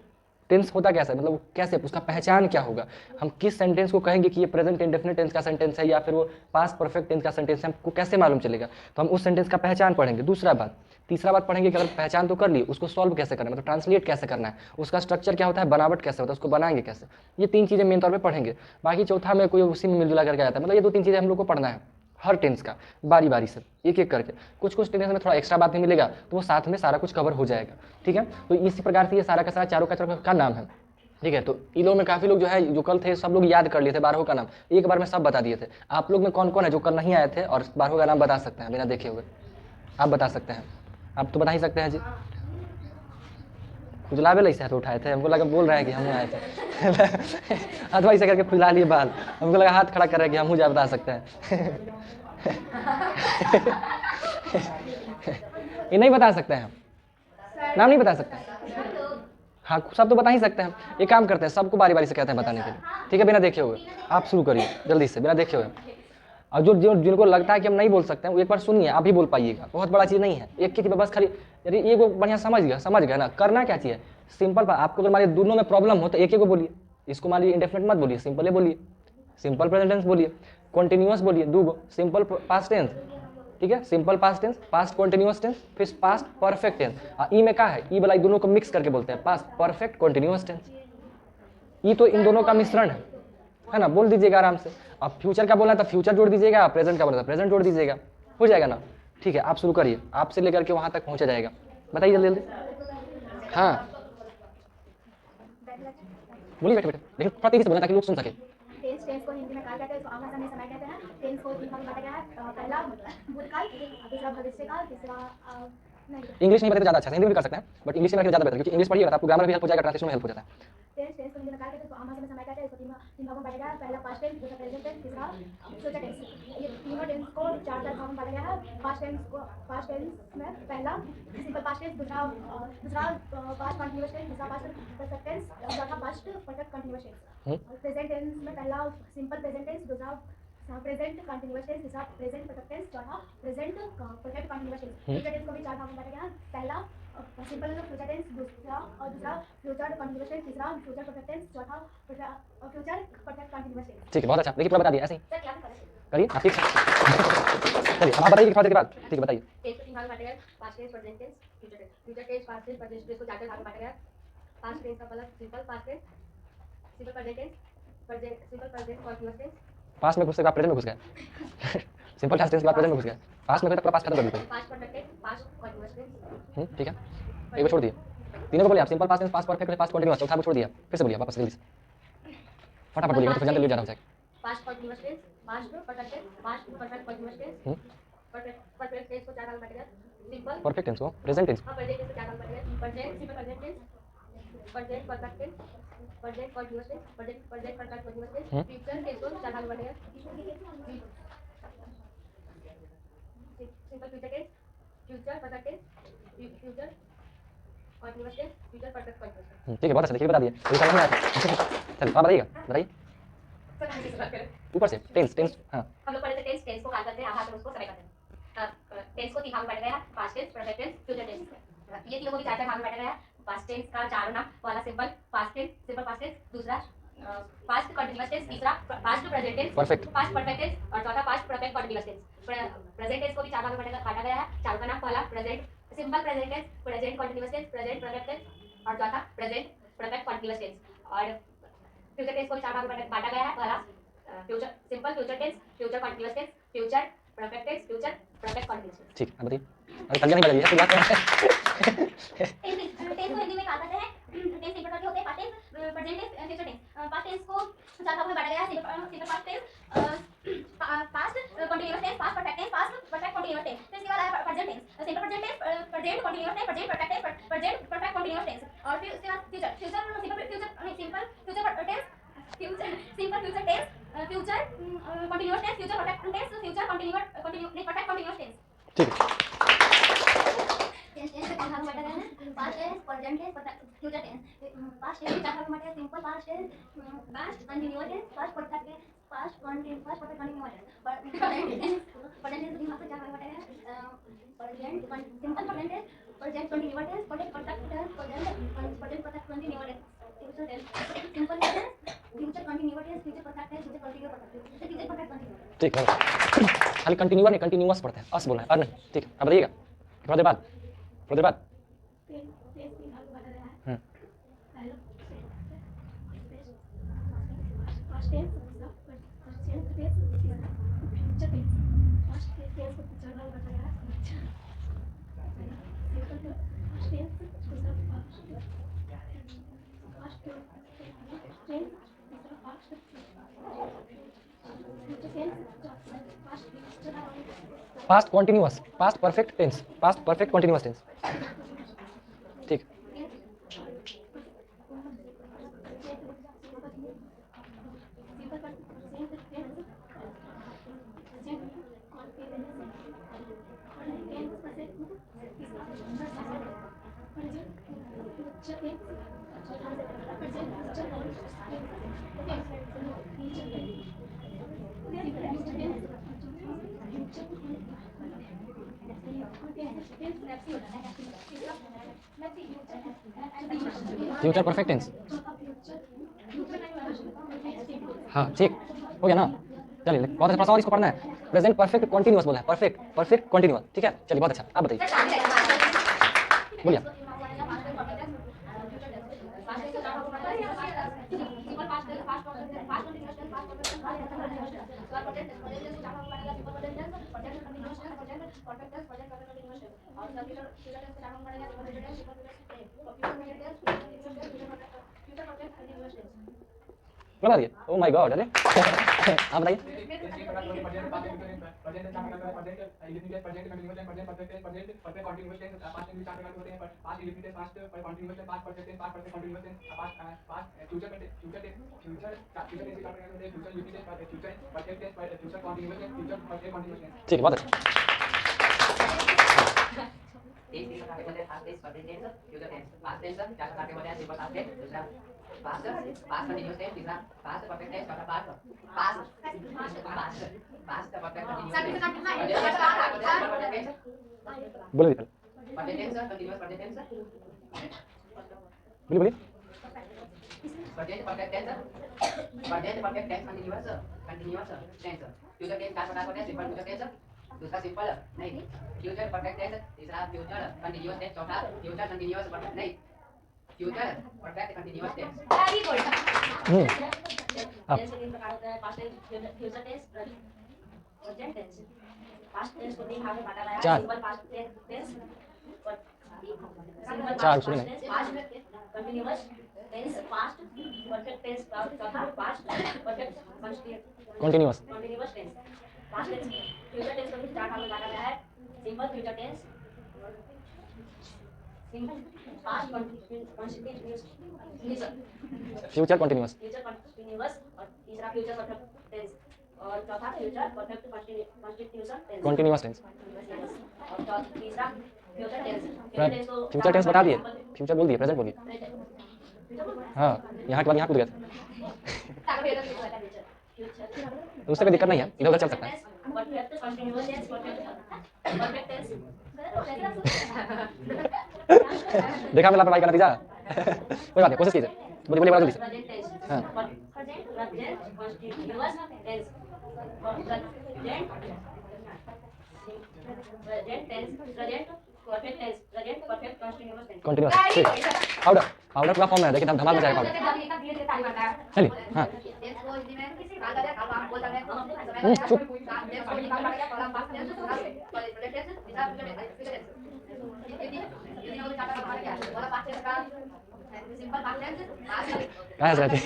टेंस होता कैसा है, मतलब कैसे, उसका पहचान क्या होगा, हम किस सेंटेंस को कहेंगे कि ये प्रेजेंट इंडेफिनिट टेंस का सेंटेंस है या फिर वो पास्ट परफेक्ट टेंस का सेंटेंस है, हमको कैसे मालूम चलेगा, तो हम उस सेंटेंस का पहचान पढ़ेंगे। दूसरा बात, तीसरा बात पढ़ेंगे कि अगर पहचान तो कर ली, उसको सॉल्व कैसे करना है, मतलब ट्रांसलेट कैसे करना है, उसका स्ट्रक्चर क्या होता है, बनावट कैसे होता है, उसको बनाएंगे कैसे, ये 3 चीज़ें मेन तौर पर पढ़ेंगे। बाकी चौथा में कोई उसी में मिलजुला करके आता है, मतलब ये 2-3 चीज़ें हम लोग को पढ़ना है हर टेंस का, बारी बारी से एक एक करके। कुछ टेंस में थोड़ा एक्स्ट्रा बात भी मिलेगा तो वो साथ में सारा कुछ कवर हो जाएगा, ठीक है। तो इसी प्रकार से ये सारा का सारा चारों का नाम है, ठीक है। तो इन लोगों में काफ़ी लोग जो है जो कल थे सब लोग याद कर लिए थे 12 का नाम, एक बार में सब बता दिए थे। आप लोग में कौन कौन है जो कल नहीं आए थे और 12 का नाम बता सकते हैं बिना देखे हुए, आप बता सकते हैं, आप तो बता ही सकते हैं जी। खुजलावे लैसे हाथ उठाए थे, हमको लगा बोल रहे हैं कि हम आए थे अथवा ऐसे करके खुजला लिए बाल, हमको लगा हाथ खड़ा कर रहे हैं कि हम जा बता सकते हैं ये नहीं बता सकते हैं, नाम नहीं बता सकते हैं, हाँ सब तो बता ही सकते हैं। एक काम करते हैं, सबको बारी बारी से कहते हैं बताने के लिए, ठीक है, बिना देखे हुए। आप शुरू करिए जल्दी से बिना देखे हुए, और जो जिनको लगता है कि हम नहीं बोल सकते हैं वो एक बार सुनिए, आप भी बोल पाइएगा, बहुत बड़ा चीज़ नहीं है, एक की बस खाली यदि एक वो बढ़िया समझ गया ना, करना क्या चाहिए, सिंपल। आपको अगर मान लीजिए दोनों में प्रॉब्लम हो तो एक को बोलिए, इसको मान लीजिए इंडेफिनिट मत बोलिए, सिंपल ही बोलिए, सिंपल प्रेजेंट टेंस बोलिए, कॉन्टिन्यूअस बोलिए 2 सिंपल पास्ट टेंस, ठीक है, simple past tense, past continuous tense, फिर पास्ट परफेक्ट टेंस। ई में क्या है, ई वाला दोनों को मिक्स करके बोलते हैं पास्ट परफेक्ट कॉन्टिन्यूअस टेंस। ई तो इन दोनों का मिश्रण है ना, बोल दीजिएगा आराम से। अब फ्यूचर का बोलना है तो फ्यूचर जोड़ दीजिएगा, प्रेजेंट का बोलना है प्रेजेंट जोड़ दीजिएगा, हो जाएगा ना, ठीक है। आप शुरू करिए, आपसे लेकर के वहाँ तक पहुँचा जाएगा, बताइए जल्दी जल्दी। हाँ बोलिए बेटे, लेकिन थोड़ा तेजी से बोलना ताकि लोग सुन सके। टेंस को हिंदी में क्या कहते हैं, तो आम भाषा में समय कहते हैं। टेंस को 3 भाग में बांटा गया है, पहला भूतकाल, दूसरा भविष्यकाल, तीसरा नहीं। इंग्लिश नहीं पढ़े तो ज़्यादा अच्छा है, हिंदी में भी कर सकते हैं, बट इंग्लिश में ज़्यादा बेहतर, क्योंकि इंग्लिश पढ़िएगा तो आपको ग्रामर भी हेल्प हो जाएगा, ट्रांसलेशन में हेल्प हो जाता है। टेंस टेंस को हिंदी में क्या कहते हैं, तो आमा समय समय कहते हैं। इसको तीन भागों में बांटा गया है। पहला पास्ट टेंस, दूसरा प्रेजेंट टेंस, तीसरा फ्यूचर टेंस। ये तीनों टेंस को चार भागों में बांटा गया है। पास्ट टेंस में पहला सिंपल पास्ट टेंस, दूसरा पास्ट कंटीन्यूअस टेंस, तीसरा पास्ट परफेक्ट टेंस, चौथा पास्ट परफेक्ट कंटीन्यूअस टेंस। और प्रेजेंट टेंस में पहला सिंपल प्रेजेंट टेंस, दूसरा प्रेजेंट कंटीन्यूअस टेंस, तीसरा प्रेजेंट परफेक्ट टेंस, चौथा present perfect continuous tense. Future tense को भी चार भागों में बांटा गया है। पहला सिंपल फ्यूचर टेंस, दूसरा फ्यूचर कंटीन्यूअस टेंस, तीसरा फ्यूचर परफेक्ट टेंस, चौथा फ्यूचर परफेक्ट कंटीन्यूअस टेंस। ठीक है, बहुत अच्छा। देखिए पूरा बता दिया ऐसे ही सर क्या करें? करिए आप, ठीक है। चलिए अब आप बताइए थोड़ी देर के बाद। ठीक है बताइए। टेंस को तीन भाग में बांटा गया है। Past tense, present tense, future tense. Future tense, past tense, present tense को चार भाग में बांटा गया है। पास्ट टेंस का मतलब simple past tense, simple present tense, simple present continuous tense. Past में घुस के बाद प्रेजेंट में घुस गए। सिंपल पास्ट टेंस के बाद प्रेजेंट में घुस गए। पास्ट में गए तो पूरा पास्ट खत्म कर दिया। Past perfect tense, past continuous tense. ठीक है, एक बार छोड़ दिए। तीनों को बोलिए आप, simple past tense, past perfect, past continuous. चौथा को छोड़ दिया, फिर से बोलिए वापस जल्दी से, फटाफट बोलिए, तो जानते ले जा रहा हूं। Past continuous tense, past perfect tense, past perfect continuous tense. Perfect tense को चार भाग में बांटा गया। सिंपल परफेक्ट टेंस को प्रेजेंट टेंस। हां, प्रेजेंट टेंस को चार भाग में बांटा गया। Present, simple present tense, present perfect tense, present continuous tense, present perfect continuous tense. Future tense को चार भाग में बांटा गया। Simple future tense, future perfect tense, future continuous tense, future perfect continuous tense. ठीक है, बहुत अच्छा। देखिए बता दिए, तो समझ में आया। चलिए आप बताइएगा, बताइए सर कहां से बात करें? ऊपर से। टेंस टेंस, हाँ हम लोग पहले से टेंस को काट करते हैं, आधा फिर उसको समय करते हैं। टेंस को तीन भाग में बांटा गया है। Past tense, perfect tense, future tense. ये तीनों को भी चार भाग में बांटा गया है। पास्ट टेंस का चारों नाम, पहला simple past tense, simple past tense, दूसरा पास्ट कंटीन्यूअस टेंस, तीसरा past present tense, perfect, past perfect tense, और चौथा past perfect continuous tense. Present tense को भी चार भाग में बांटा गया है। चारों का नाम, पहला present simple present tense, present continuous tense, present perfect tense, और चौथा प्रेजेंट परफेक्ट कंटीन्यूअस टेंस। और फ्यूचर टेंस को भी चार भाग में बांटा गया है। पहला future simple future tense, future continuous tense, future perfect tense, future perfect continuous tense. ठीक है, अब बताइए। अरे तलिया नहीं बदलिए, बात है। टेंस को हिंदी में कहा जाता है, टेंस तीन प्रकार के होते हैं। Past tense, present tense, future tense. Past tense को चार भागों में बांटा गया है। Simple past tense, past continuous tense, past perfect tense, past perfect continuous tense. फिर इसके बाद आया present tense, simple present tense, present continuous tense, present perfect tense, present perfect continuous tense. और फिर उसके बाद future future simple future tense, future simple future tense, future continuous tense, future perfect tense, future perfect continuous tense. ठीक है, tense tense का भाग बांटा गया है। Past tense, present tense, future tense. Past tense का भाग बांटा गया है। Simple past tense, past continuous tense, past perfect tense, past continuous, past perfect continuous tense. Present tense का चार भाग बांटा गया है। Present simple present tense, present continuous tense, present perfect tense, present perfect continuous tense. Future tense, simple tense, future continuous tense, future perfect tense, future continuous tense, future perfect continuous. ठीक है। खाली कंटिन्यूअर नहीं, कंटिन्यूअस पढ़ते हैं, अस बोलना है, और नहीं। ठीक है, अब बताइएगा थोड़ी देर बाद, थोड़ी देर बाद। टेंस तीन भाग में बांटा गया है। पहला पास्ट टेंस, दूसरा प्रेजेंट टेंस, तीसरा फ्यूचर टेंस। पास्ट टेंस को चार भाग में बांटा गया है। सिंपल पास्ट टेंस, दूसरा पास्ट टेंस, तीसरा पास्ट फ्यूचर टेंस, चौथा past past continuous, past perfect tense, past perfect continuous tense. ठीक, फ्यूचर परफेक्ट टेंस। हाँ ठीक, हो गया ना। चलिए बहुत अच्छा, थोड़ा सा और इसको पढ़ना है। प्रेजेंट परफेक्ट कंटिन्यूअस बोला है, परफेक्ट परफेक्ट कंटिन्यूअस। ठीक है, चलिए बहुत अच्छा। आप बताइए, बोलिए। बता दिए। ओह माय गॉड, अरे आप बताइए। Indefinite present continuous tense present perfect tense present perfect continuous tense past tense भी चार प्रकार के होते हैं past indefinite past continuous tense past perfect tense past perfect continuous tense past past future tense future tense future tense भी चार प्रकार के होते हैं future indefinite future perfect tense future continuous tense future perfect continuous tense ठीक है, बहुत अच्छा। तीन प्रकार के होते हैं past tense present tense future tense past tense चार प्रकार के होते हैं सिंपल पास्ट टेंस दूसरा पास्ट पास्ट कंटीन्यूअस टेंस तीसरा पास्ट परफेक्ट टेंस चौथा past past past perfect continuous बोलिए Deepak, perfect tense continuous perfect tense बोलिए present perfect tense continuous tense future tense चार प्रकार के होते हैं सिंपल फ्यूचर टेंस दूसरा सिंपल नहीं फ्यूचर परफेक्ट टेंस तीसरा फ्यूचर कंटीन्यूअस टेंस चौथा फ्यूचर कंटीन्यूअस नहीं future perfect continuous tense very good. आप टेंस के तीन प्रकार होते हैं past tense future tense present tense past tense को तीन भाग में बांटा गया है चार। सिंपल पास्ट टेंस चार, सुनिए। Past continuous tense past perfect tense चौथा past perfect continuous continuous tense past tense future tense को भी चार भाग में बांटा गया है simple future tense simple past continuous future continuous future continuous और तीसरा फ्यूचर परफेक्ट टेंस और चौथा future perfect continuous tense continuous tense. और तीसरा फ्यूचर टेंस को फ्यूचर टेंस बता दिए, फ्यूचर बोल दिए, प्रेजेंट बोलिए। हाँ, यहाँ के बाद यहाँ कूद गए थे। तो उससे कोई दिक्कत नहीं है, इधर उधर चल सकता है। Perfect continuous tense perfect tense देखा मैं लापरवाही का नतीजा। कोई बात नहीं, कोशिश कीजिए, बोलिए बोलिए बड़ा जल्दी से। प्रेजेंट टेंस हाँ। Present continuous tense present tense present perfect tense present perfect continuous tense continuous, ठीक। पाउडर पाउडर पूरा फॉर्म में है, देखिए धमाल मचाएगा पाउडर। चलिए, हाँ। चुप। कहाँ हंस रहे थे?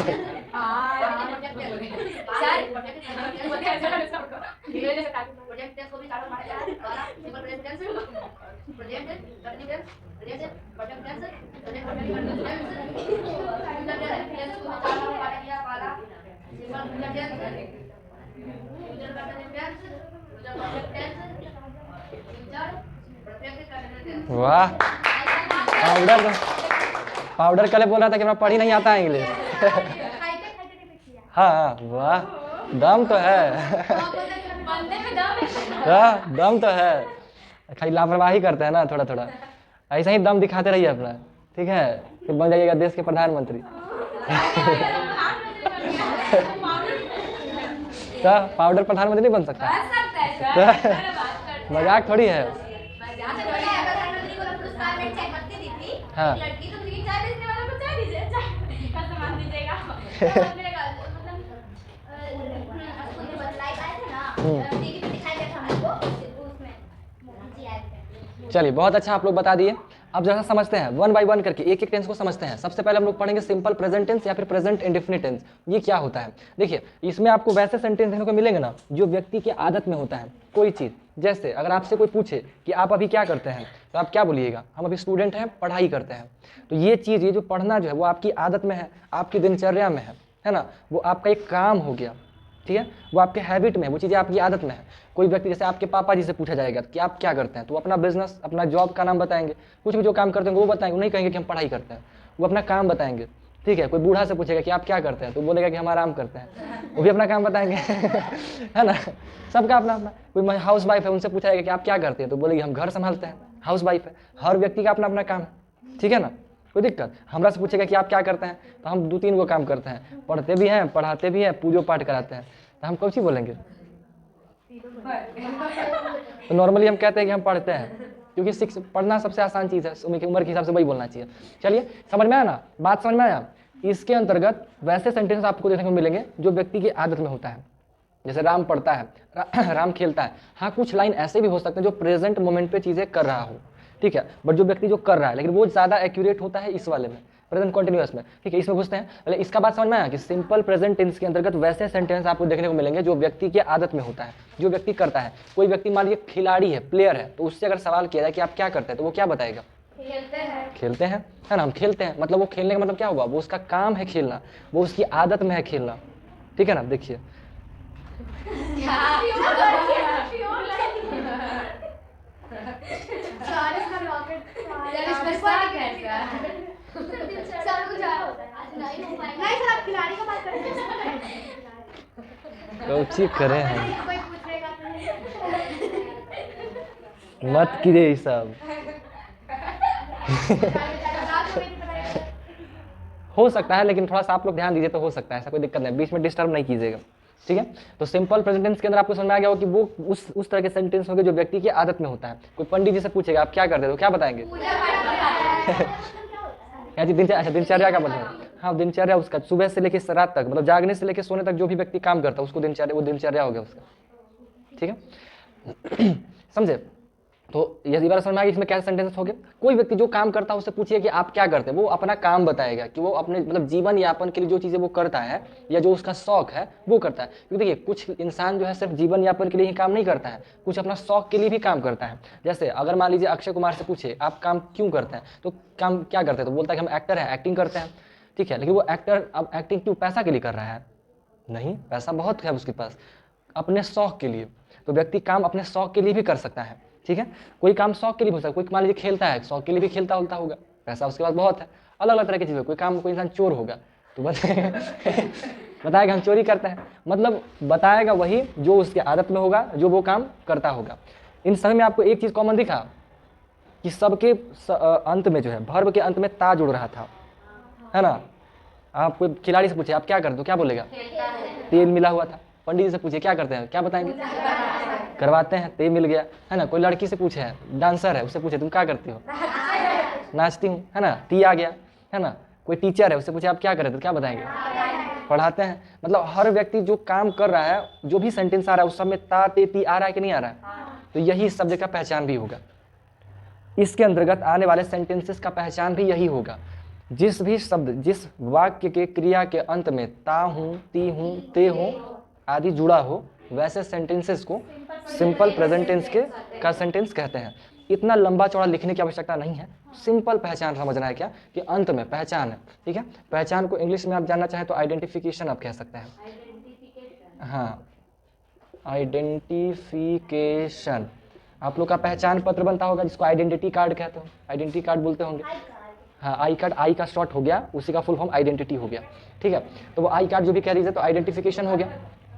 वाह, पाउडर पाउडर कल बोल रहा था कि मैं पढ़ी नहीं आता है इंग्लिश। हाँ, वाह, दम तो है। हाँ, दम तो है, खाली लापरवाही करते हैं ना थोड़ा थोड़ा, ऐसा ही दम दिखाते रहिए अपना, ठीक है? फिर बन जाइएगा देश के प्रधानमंत्री। तो पाउडर प्रधानमंत्री नहीं बन सकता, तो मजाक थोड़ी है। हाँ। चलिए, बहुत अच्छा आप लोग बता दिए। अब जैसा समझते हैं वन बाय वन करके एक एक टेंस को समझते हैं। सबसे पहले हम लोग पढ़ेंगे सिंपल प्रेजेंट टेंस या फिर प्रेजेंट इंडेफिनिट टेंस। ये क्या होता है? देखिए, इसमें आपको वैसे सेंटेंस देखने को मिलेंगे ना जो व्यक्ति की आदत में होता है कोई चीज़। जैसे अगर आपसे कोई पूछे कि आप अभी क्या करते हैं, तो आप क्या बोलिएगा? हम अभी स्टूडेंट हैं, पढ़ाई करते हैं। तो ये चीज़, ये जो पढ़ना जो है वो आपकी आदत में है, आपकी दिनचर्या में है ना, वो आपका एक काम हो गया, ठीक है? वो आपके हैबिट में है, वो चीज़ें आपकी आदत में है। कोई व्यक्ति, जैसे आपके पापा जी से पूछा जाएगा कि आप क्या करते हैं, तो अपना बिजनेस, अपना जॉब का नाम बताएंगे, कुछ भी जो काम करते हैं वो बताएंगे, वो नहीं कहेंगे कि हम पढ़ाई करते हैं, वो अपना काम बताएंगे, ठीक है? कोई बूढ़ा से पूछेगा कि आप क्या करते हैं, तो बोलेगा कि हम आराम करते हैं, वो भी अपना काम बताएंगे। है ना? सबका अपना अपना। कोई हाउस वाइफ है, उनसे पूछा जाएगा कि आप क्या करते हैं, तो बोलेगी हम घर संभालते हैं, हाउस वाइफ है। हर व्यक्ति का अपना अपना काम है, ठीक है ना? कोई दिक्कत? हमरा से पूछेगा कि आप क्या करते हैं, तो हम 2-3 गो काम करते हैं, पढ़ते भी हैं, पढ़ाते भी हैं, पूजो पाठ कराते हैं, तो हम कौन सी बोलेंगे? तो नॉर्मली हम कहते हैं कि हम पढ़ते हैं, क्योंकि पढ़ना सबसे आसान चीज़ है, उम्र के हिसाब से वही बोलना चाहिए। चलिए, समझ में आया ना? बात समझ में आया? इसके अंतर्गत वैसे सेंटेंस आपको देखने को मिलेंगे जो व्यक्ति की आदत में होता है। जैसे राम पढ़ता है, राम खेलता है। हाँ, कुछ लाइन ऐसे भी हो सकते हैं जो प्रेजेंट मोमेंट पे चीज़ें कर रहा हो, ठीक है? बट जो व्यक्ति जो कर रहा है, लेकिन वो ज़्यादा एक्यूरेट होता है इस वाले में, प्रेजेंट कंटिन्यूअस में, ठीक है। इसमें घुसते हैं, पहले इसका बात समझ में आया कि सिंपल प्रेजेंट टेंस के अंतर्गत वैसे सेंटेंस आपको देखने को मिलेंगे जो व्यक्ति की आदत में होता है, जो व्यक्ति करता है। कोई व्यक्ति मान लीजिए खिलाड़ी है, प्लेयर है, तो उससे अगर सवाल किया जाए कि आप क्या करते हैं, तो वो क्या बताएगा? खेलते हैं, है ना, हम खेलते हैं। मतलब वो खेलने का मतलब क्या हुआ? वो उसका काम है खेलना, वो उसकी आदत में है खेलना, ठीक है ना। देखिए नहीं सर, आप खिलाड़ी का बात करें। कोची करें हम, कोई पूछेगा तो मत कीजिए ये सब। हो सकता है, लेकिन थोड़ा सा आप लोग ध्यान दीजिए तो हो सकता है, ऐसा कोई दिक्कत नहीं, बीच में डिस्टर्ब नहीं कीजिएगा, ठीक है। तो सिंपल प्रेजेंट टेंस के अंदर आपको समझ में आ गया हो कि वो उस तरह के सेंटेंस होंगे जो व्यक्ति की आदत में होता है। कोई पंडित जी से पूछेगा आप क्या करते हो, क्या बताएंगे? जी दिनचर्या, अच्छा दिनचर्या का मतलब, हाँ दिनचर्या उसका सुबह से लेकर रात तक, मतलब जागने से लेकर सोने तक जो भी व्यक्ति काम करता है उसको दिनचर्या, वो दिनचर्या हो गया उसका, ठीक है। समझे? तो ये बार समझ में आ गया इसमें क्या सेंटेंस हो गया। कोई व्यक्ति जो काम करता है उससे पूछिए कि आप क्या करते हैं, वो अपना काम बताएगा कि वो अपने मतलब जीवन यापन के लिए जो चीज़ें वो करता है या जो उसका शौक है वो करता है। क्योंकि देखिए कुछ इंसान जो है सिर्फ जीवन यापन के लिए ही काम नहीं करता है, कुछ अपना शौक के लिए भी काम करता है। जैसे अगर मान लीजिए अक्षय कुमार से पूछे आप काम क्यों करते हैं, तो काम क्या करते हैं, तो बोलता है कि हम एक्टर हैं, एक्टिंग करते हैं, ठीक है। लेकिन वो एक्टर अब एक्टिंग क्यों, पैसा के लिए कर रहा है? नहीं, पैसा बहुत है उसके पास, अपने शौक के लिए। तो व्यक्ति काम अपने शौक के लिए भी कर सकता है, ठीक है। कोई काम शौक के लिए हो सकता है, कोई मान लीजिए खेलता है, शौक के लिए भी खेलता होता होगा, पैसा उसके पास बहुत है। अलग अलग तरह की चीज़ें, कोई काम, कोई इंसान चोर होगा तो बताएगा हम चोरी करते हैं, मतलब बताएगा वही जो उसके आदत में होगा, जो वो काम करता होगा। इन सब में आपको एक चीज़ कॉमन दिखा कि सबके अंत में जो है, वर्ब के अंत में ता जुड़ रहा था, है ना। आप कोई खिलाड़ी से पूछे आप क्या करते हो, क्या बोलेगा? तेल मिला हुआ था। पंडित जी से पूछे क्या करते हैं, क्या बताएंगे? करवाते हैं, तेल मिल गया, है ना। कोई लड़की से पूछे है, डांसर है, उससे पूछे तुम क्या करती हो? नाचती हूँ, है ना, ती आ गया, है ना। कोई टीचर है, उससे पूछे आप क्या करते हो, क्या बताएंगे? पढ़ाते हैं। मतलब हर व्यक्ति जो काम कर रहा है, जो भी सेंटेंस आ रहा है उस सब में ता ते ती आ रहा है कि नहीं आ रहा है, तो यही शब्द का पहचान भी होगा। इसके अंतर्गत आने वाले सेंटेंसेस का पहचान भी यही होगा। जिस भी शब्द, जिस वाक्य के क्रिया के अंत में ता हूँ, ती हूँ, ते हूँ आदि जुड़ा हो, वैसे सेंटेंसेस को सिंपल प्रेजेंट टेंस के का सेंटेंस कहते हैं। इतना लंबा चौड़ा लिखने की आवश्यकता नहीं है, सिंपल पहचान समझना है क्या कि अंत में पहचान है, ठीक है। पहचान को इंग्लिश में आप जानना चाहें तो आइडेंटिफिकेशन आप कह सकते हैं, हाँ आइडेंटिफिकेशन। आप लोग का पहचान पत्र बनता होगा जिसको आइडेंटिटी कार्ड कहते हो, आइडेंटिटी कार्ड बोलते होंगे, हाँ आई कार्ड, आई का शॉर्ट हो गया, उसी का फुल फॉर्म आइडेंटिटी हो गया, ठीक है। तो वो आई कार्ड जो भी कह दीजिए तो आइडेंटिफिकेशन हो गया,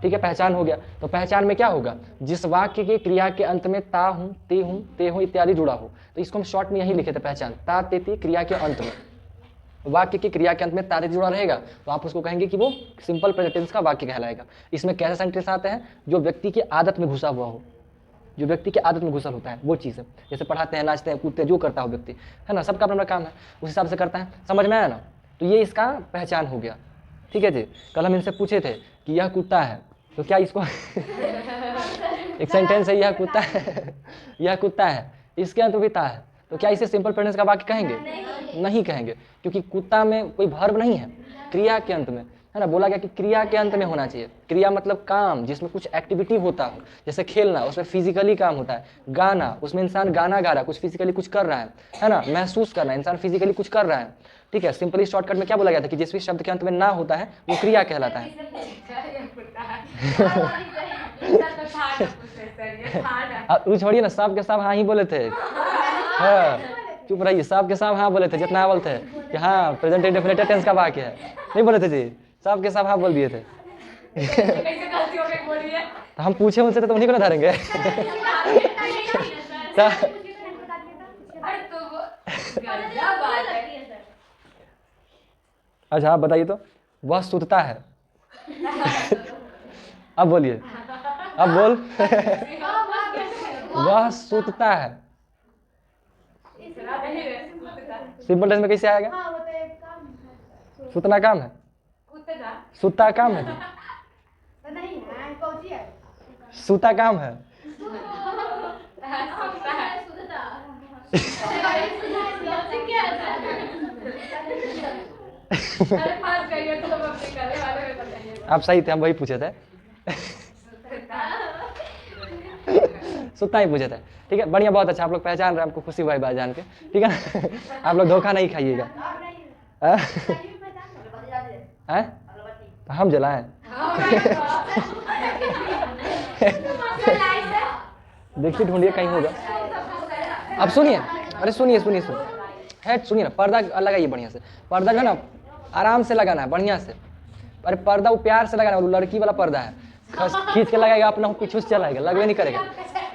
ठीक है, पहचान हो गया। तो पहचान में क्या होगा, जिस वाक्य के क्रिया के अंत में ता हूँ, ते हूँ इत्यादि जुड़ा हो, तो इसको हम शॉर्ट में यही लिखे थे पहचान, ता ते ती क्रिया के अंत में, वाक्य की क्रिया के अंत में ता ते जुड़ा रहेगा तो आप उसको कहेंगे कि वो सिंपल प्रेजेंट टेंस का वाक्य कहलाएगा। इसमें कैसे सेंटेंस आते हैं, जो व्यक्ति की आदत में घुसा हुआ हो, जो व्यक्ति की आदत में घुसल होता है वो चीज़ है। जैसे पढ़ाते हैं, नाचते हैं, कूदते हैं, जो करता हो व्यक्ति, है ना, सबका अपना काम है, उस हिसाब से करता है। समझ में आया ना, तो ये इसका पहचान हो गया, ठीक है जी। कल हम इनसे पूछे थे कि यह कुत्ता है, तो क्या इसको एक सेंटेंस है यह कुत्ता है, यह कुत्ता है, इसके अंत भी ता है, तो क्या इसे सिंपल प्रेजेंट का वाक्य कहेंगे? नहीं कहेंगे, क्योंकि कुत्ता में कोई वर्ब नहीं है, क्रिया के अंत में, है ना। बोला गया कि क्रिया के अंत में होना चाहिए। क्रिया मतलब काम, जिसमें कुछ एक्टिविटी होता हो, जैसे खेलना, उसमें फिजिकली काम होता है। गाना, उसमें इंसान गाना गा रहा है, कुछ फिजिकली कुछ कर रहा है ना। महसूस करना, इंसान फिजिकली कुछ कर रहा है, ठीक है। सिंपली शॉर्टकट में क्या बोला गया था कि जिस भी शब्द के अंत में ना होता है वो क्रिया कहलाता है। अब छोड़िए ना, सब के सब हाँ ही बोले थे, हाँ चुप रहिए, सब के सब हाँ बोले थे, जितना बोलते हैं कि हाँ प्रेजेंट इंडेफिनिट टेंस का वाक्य है, नहीं बोले थे जी, सब के सब हाँ बोल दिए थे। तो हम पूछे उनसे तो उन्हीं को ना धरेंगे। अच्छा आप बताइए तो, वह सुतता है। अब बोलिए, अब बोल। वह सुतता है, सिंपल टेंस में कैसे आएगा? हाँ वो तो एक काम है, सुतना काम है, सुता काम है, तो नहीं है कौची है, सुता काम है। अरे पास गई हो तो अब अपने करने वाले में बताइए। आप सही थे, हम वही पूछे थे। सुतना ही पूछे थे। ठीक है, बढ़िया, बहुत अच्छा, आप लोग पहचान रहे हैं, हमको खुशी हुआ है बात जान के। ठीक है ना? आप लोग धोखा नहीं खाइएगा। हाँ? हैं? तो हम जलाएं? देखिए ढूंढिए कहीं होगा। अब सुनिए, अरे सुनिए सुनिए सुनिए, है सुनिए ना, पर्दा लगाइए बढ़िया से। पर्दा जो है ना आराम से लगाना है, बढ़िया से। अरे पर्दा वो प्यार से लगाना है, वो लड़की वाला पर्दा है, खींच के लगाएगा अपना पीछे से चलाएगा, लगवे नहीं करेगा,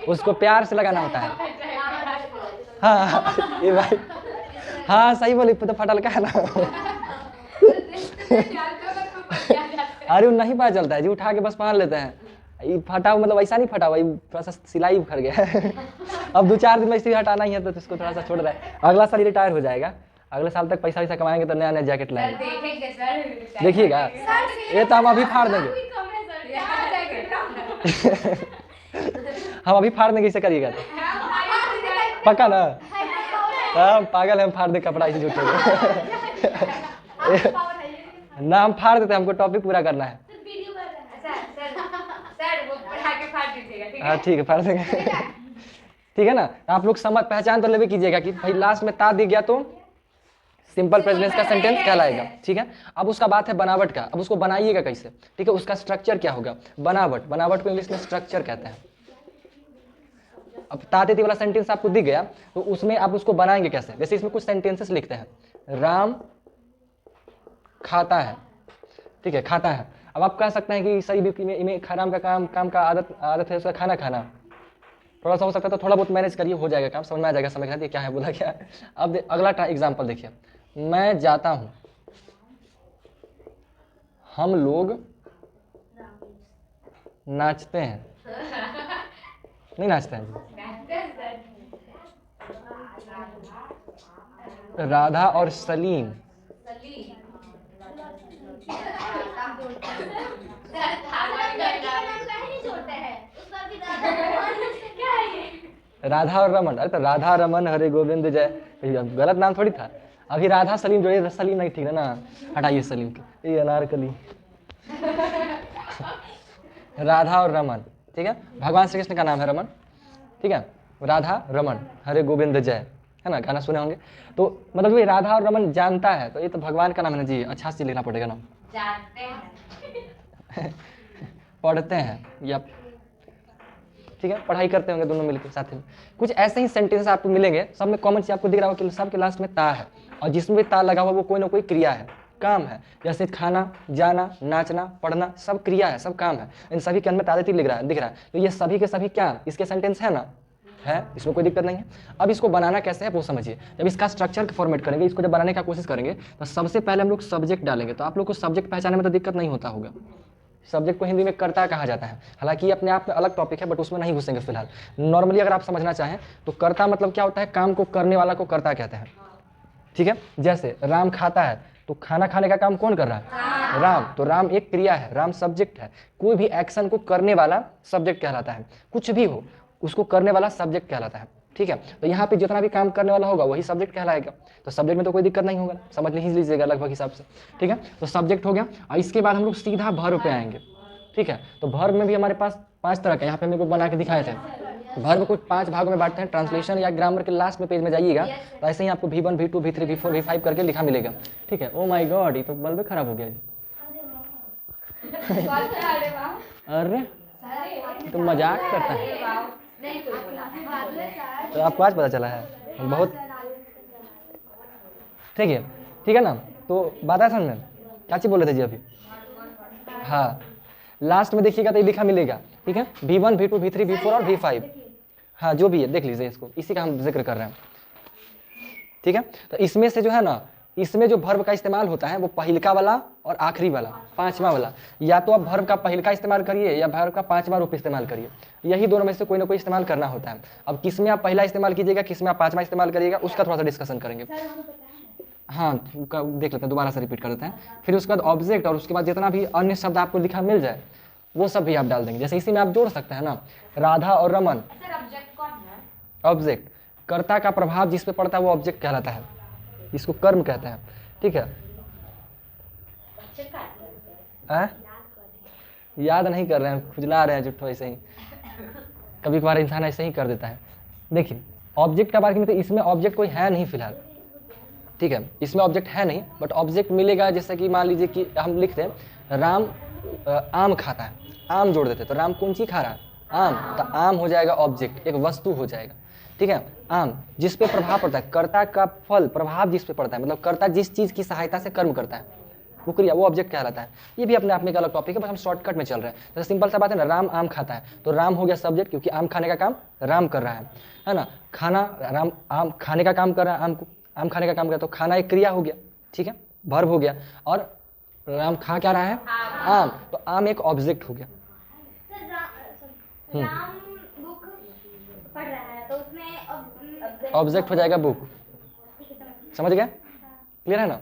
उसको प्यार से लगाना होता है। हाँ ये भाई, हाँ सही बोली, तो फटल का है ना। अरे वो नहीं पता चलता है जी, उठा के बस पहन लेते हैं। ये फटा हुआ मतलब ऐसा नहीं फटा हुआ, थोड़ा सा सिलाई उखड़ गया है। अब 2-4 दिन में इसी हटाना ही है, तो इसको थोड़ा सा छोड़ रहा है। अगला साल रिटायर हो जाएगा, अगले साल तक पैसा वैसा कमाएंगे तो नया नया जैकेट लाएंगे। देखेंगे सर, देखिएगा, ये तो हम अभी फाड़ देंगे। हम अभी फाड़ देंगे, इसे करिएगा तो पक्का ना? हम पागल है, हम फाड़ दे कपड़ा इसे झूठे ना, हम फाड़ देते, हमको टॉपिक पूरा करना है। हाँ ठीक है, फाड़ देंगे। ठीक है ना? आप लोग समझ पहचान तो लेवे कीजिएगा कि भाई लास्ट में ता दिख गया तो सिंपल प्रेजेंट का सेंटेंस कहलाएगा। ठीक है, अब उसका बात है बनावट का। अब उसको बनाइएगा कैसे? ठीक है, उसका स्ट्रक्चर क्या होगा? बनावट, बनावट को इंग्लिश में स्ट्रक्चर कहते हैं। अब ताते वाला सेंटेंस आपको दिख गया तो उसमें आप उसको बनाएंगे कैसे? जैसे इसमें कुछ सेंटेंसेस लिखते हैं, राम खाता है। ठीक है, खाता है। अब आप कह सकते हैं कि सही भी में राम का काम का आदत है उसका खाना खाना। थोड़ा सा हो सकता है तो थोड़ा बहुत मैनेज करिए, हो जाएगा काम, समझ में आ जाएगा, समझ रहे क्या है बोला क्या। अब अगला एग्जाम्पल देखिए, मैं जाता हूँ, हम लोग नाचते हैं। नहीं नाचते हैं जी। राधा और सलीम राधा और रमन। अरे तो राधा रमन हरे गोविंद जय, गलत नाम थोड़ी था। अभी राधा सलीम जोड़े, सलीम नहीं ठीक है ना, हटाइए सलीम के, ये अनारकली। राधा और रमन, ठीक है, भगवान श्री कृष्ण का नाम है रमन। ठीक है, राधा रमन हरे गोविंद जय, है ना, गाना सुने होंगे। तो मतलब ये राधा और रमन जानता है, तो ये तो भगवान का नाम है ना जी, अच्छा से लिखना पड़ेगा ना। जानते हैं, पढ़ते हैं या ठीक है पढ़ाई करते होंगे दोनों मिलकर साथ में। कुछ ऐसे ही सेंटेंस आपको मिलेंगे, सब में कॉमन चीज आपको दिख रहा होगा कि सबके लास्ट में ता है, और जिसमें भी ता लगा हुआ वो कोई ना कोई क्रिया है, काम है। जैसे खाना, जाना, नाचना, पढ़ना, सब क्रिया है, सब काम है। इन सभी के अंदर में तादेती दिख रहा है। तो ये सभी के सभी क्या इसके सेंटेंस है ना, है, इसमें कोई दिक्कत नहीं है। अब इसको बनाना कैसे है वो समझिए। जब इसका स्ट्रक्चर फॉर्मेट करेंगे, इसको जब बनाने का कोशिश करेंगे, तो सबसे पहले हम लोग सब्जेक्ट डालेंगे। तो आप लोग को सब्जेक्ट पहचानने में तो दिक्कत नहीं होता होगा। सब्जेक्ट को हिंदी में कर्ता कहा जाता है, हालांकि ये अपने आप में अलग टॉपिक है, बट उसमें नहीं घुसेंगे फिलहाल। नॉर्मली अगर आप समझना चाहें तो कर्ता मतलब क्या होता है, काम को करने वाला को कर्ता कहते हैं। ठीक है, जैसे राम खाता है, तो खाना खाने का काम कौन कर रहा है? राम। तो राम एक क्रिया है, राम सब्जेक्ट है। कोई भी एक्शन को करने वाला सब्जेक्ट कहलाता है, कुछ भी हो उसको करने वाला सब्जेक्ट कहलाता है। ठीक है, तो यहाँ पे जितना भी काम करने वाला होगा वही सब्जेक्ट कहलाएगा। तो सब्जेक्ट में तो कोई दिक्कत नहीं होगा, समझ ही लीजिएगा लगभग हिसाब से। ठीक है, तो सब्जेक्ट हो गया। और इसके बाद हम लोग सीधा वर्ब पे आएंगे। ठीक है, तो वर्ब में भी हमारे पास 5 तरह के, यहाँ पे मेरे को बना के दिखाए थे। वर्ब को 5 भागों में बांटते हैं। ट्रांसलेशन या ग्रामर के लास्ट में पेज में जाइएगा तो ऐसे ही आपको V1, V2, V3, V4, V5 करके लिखा मिलेगा। ठीक है, ओ माय गॉड, ये तो बल्ब खराब हो गया जी। अरे तो मजाक करता है, तो आपको आज पता चला है बहुत। ठीक है ना, तो बात है समझ में, क्या चीज बोल रहे थे जी अभी? हाँ, लास्ट में देखिएगा तो ये लिखा मिलेगा। ठीक है, V1, V2, V3, V4 और V5, हाँ जो भी है देख लीजिए इसको, इसी का हम जिक्र कर रहे हैं। ठीक है, तो इसमें से जो है ना, इसमें जो वर्ब का इस्तेमाल होता है वो पहिलका वाला और आखिरी वाला, 5वां वाला। या तो आप वर्ब का पहिलका इस्तेमाल करिए या वर्ब का 5वां रूप इस्तेमाल करिए, यही दोनों में से कोई ना कोई इस्तेमाल करना होता है। अब किस में आप पहला इस्तेमाल कीजिएगा, किस में आप 5वां इस्तेमाल करिएगा, उसका थोड़ा सा डिस्कशन करेंगे। हाँ देख लेते हैं, दोबारा से रिपीट कर देते हैं। फिर उसके बाद ऑब्जेक्ट, और उसके बाद जितना भी अन्य शब्द आपको लिखा मिल जाए वो सब भी आप डाल देंगे। जैसे इसी में आप जोड़ सकते हैं ना, राधा और रमन। ऑब्जेक्ट, कर्ता का प्रभाव जिस पे पड़ता है वो ऑब्जेक्ट कहलाता है, इसको कर्म कहते हैं। ठीक है, आ? याद नहीं कर रहे हैं, खुजला रहे हैं जुट्ठो ऐसे ही। कभी कभार इंसान ऐसे ही कर देता है। देखिए ऑब्जेक्ट का बात करें तो इसमें ऑब्जेक्ट कोई है नहीं फिलहाल, ठीक है, इसमें ऑब्जेक्ट है नहीं, बट ऑब्जेक्ट मिलेगा। जैसे कि मान लीजिए कि हम लिखते हैं राम आम खाता है, आम जोड़ देते तो राम कौन सी खा रहा है? आम। तो आम हो जाएगा ऑब्जेक्ट, एक वस्तु हो जाएगा, ठीक है। आम जिस पे प्रभाव पड़ता है, कर्ता का फल प्रभाव जिस पे पड़ता है, मतलब कर्ता जिस चीज़ की सहायता से कर्म करता है वो क्रिया, वो ऑब्जेक्ट कहलाता है। ये भी अपने आप में एक अलग टॉपिक है, बस हम शॉर्टकट में चल रहे हैं। जैसे सिंपल सा बात है ना, राम आम खाता है तो राम हो गया सब्जेक्ट, क्योंकि आम खाने का काम राम कर रहा है ना। खाना, राम आम खाने का काम कर रहा है, आम खाने का काम कर रहा है, तो खाना एक क्रिया हो गया, ठीक है, वर्ब हो गया। और राम खा क्या रहा है? आम। तो आम एक ऑब्जेक्ट हो गया। राम बुक पढ़ रहा है तो उसमें ऑब्जेक्ट हो जाएगा बुक। समझ गए? क्लियर है ना?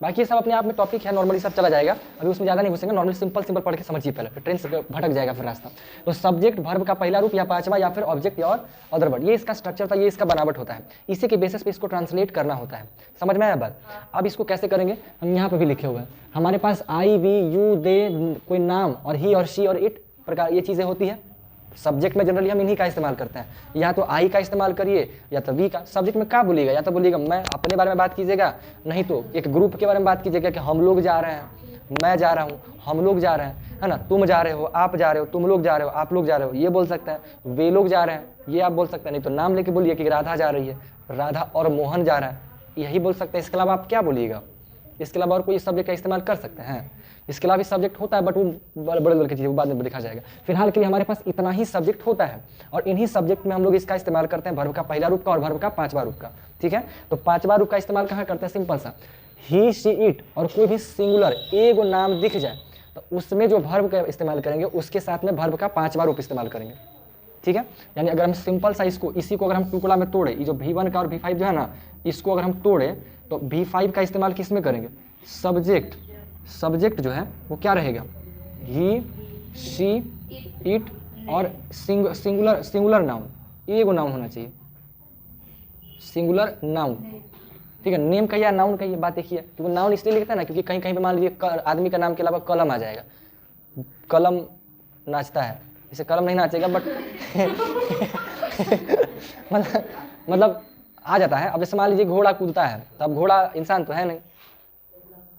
बाकी ये सब अपने आप में टॉपिक है, नॉर्मली सब चला जाएगा, अभी उसमें ज़्यादा नहीं घुसेंगे। नॉर्मली सिंपल सिंपल पढ़ के समझिए पहले, फिर ट्रेन से भटक जाएगा फिर रास्ता। तो सब्जेक्ट वर्ब का पहला रूप या पांचवा, या फिर ऑब्जेक्ट और अदर वर्ड, ये इसका स्ट्रक्चर था, ये इसका बनावट होता है। इसी के बेसिस पे इसको ट्रांसलेट करना होता है। समझ में आया बात? अब इसको कैसे करेंगे, हम यहाँ पे भी लिखे हुए हैं हमारे पास आई, वी, यू, दे, कोई नाम, और ही और शी और इट प्रकार ये चीज़ें होती है। सब्जेक्ट में जनरली हम इन्हीं का इस्तेमाल करते हैं, या तो आई का इस्तेमाल करिए या तो वी का। सब्जेक्ट में क्या बोलिएगा, या तो बोलिएगा मैं अपने बारे में बात कीजिएगा, नहीं तो एक ग्रुप के बारे में बात कीजिएगा कि हम लोग जा रहे हैं, मैं जा रहा हूँ, हम लोग जा रहे हैं, है ना, तुम जा रहे हो, आप जा रहे हो, तुम लोग जा रहे हो, आप लोग जा रहे हो, ये बोल सकते हैं। वे लोग जा रहे हैं, ये आप बोल सकते हैं। नहीं तो नाम लेके बोलिए कि राधा जा रही है, राधा और मोहन जा रहा है, यही बोल सकते हैं। इसके अलावा आप क्या बोलिएगा? इसके अलावा और कोई सब्जेक्ट का इस्तेमाल कर सकते हैं? इसके अलावा भी सब्जेक्ट होता है, बट वो बड़े बड़े की चीज़ वो बाद में लिखा जाएगा। फिलहाल के लिए हमारे पास इतना ही सब्जेक्ट होता है, और इन्हीं सब्जेक्ट में हम लोग इसका इस्तेमाल करते हैं, वर्ब का पहला रूप का और वर्ब का पांचवा रूप का, ठीक है। तो पांचवा रूप का इस्तेमाल कहाँ करते हैं? सिंपल सा, ही, शी, इट और कोई भी सिंगुलर एक नाम दिख जाए तो उसमें जो वर्ब का इस्तेमाल करेंगे उसके साथ में वर्ब का पांचवा रूप इस्तेमाल करेंगे, ठीक है। यानी अगर हम सिंपल सा इसी को अगर हम टुकड़ा में तोड़े, ये जो V1 का और V5 जो है ना, इसको अगर हम तोड़े तो V5 का इस्तेमाल किस में करेंगे? सब्जेक्ट जो है वो क्या रहेगा? ही, शी, इट और सिंगुलर नाउन, एगो नाउन होना चाहिए, सिंगुलर नाउन, ठीक है। नेम कहिए, नाउन कहिए, बात देखिए। क्योंकि नाउन इसलिए लिखता है ना, क्योंकि कहीं कहीं पे मान लीजिए आदमी का नाम के अलावा कलम आ जाएगा, कलम नाचता है, इसे कलम नहीं नाचेगा बट मतलब आ जाता है। अब जैसे मान लीजिए घोड़ा कूदता है, तो अब घोड़ा इंसान तो है नहीं,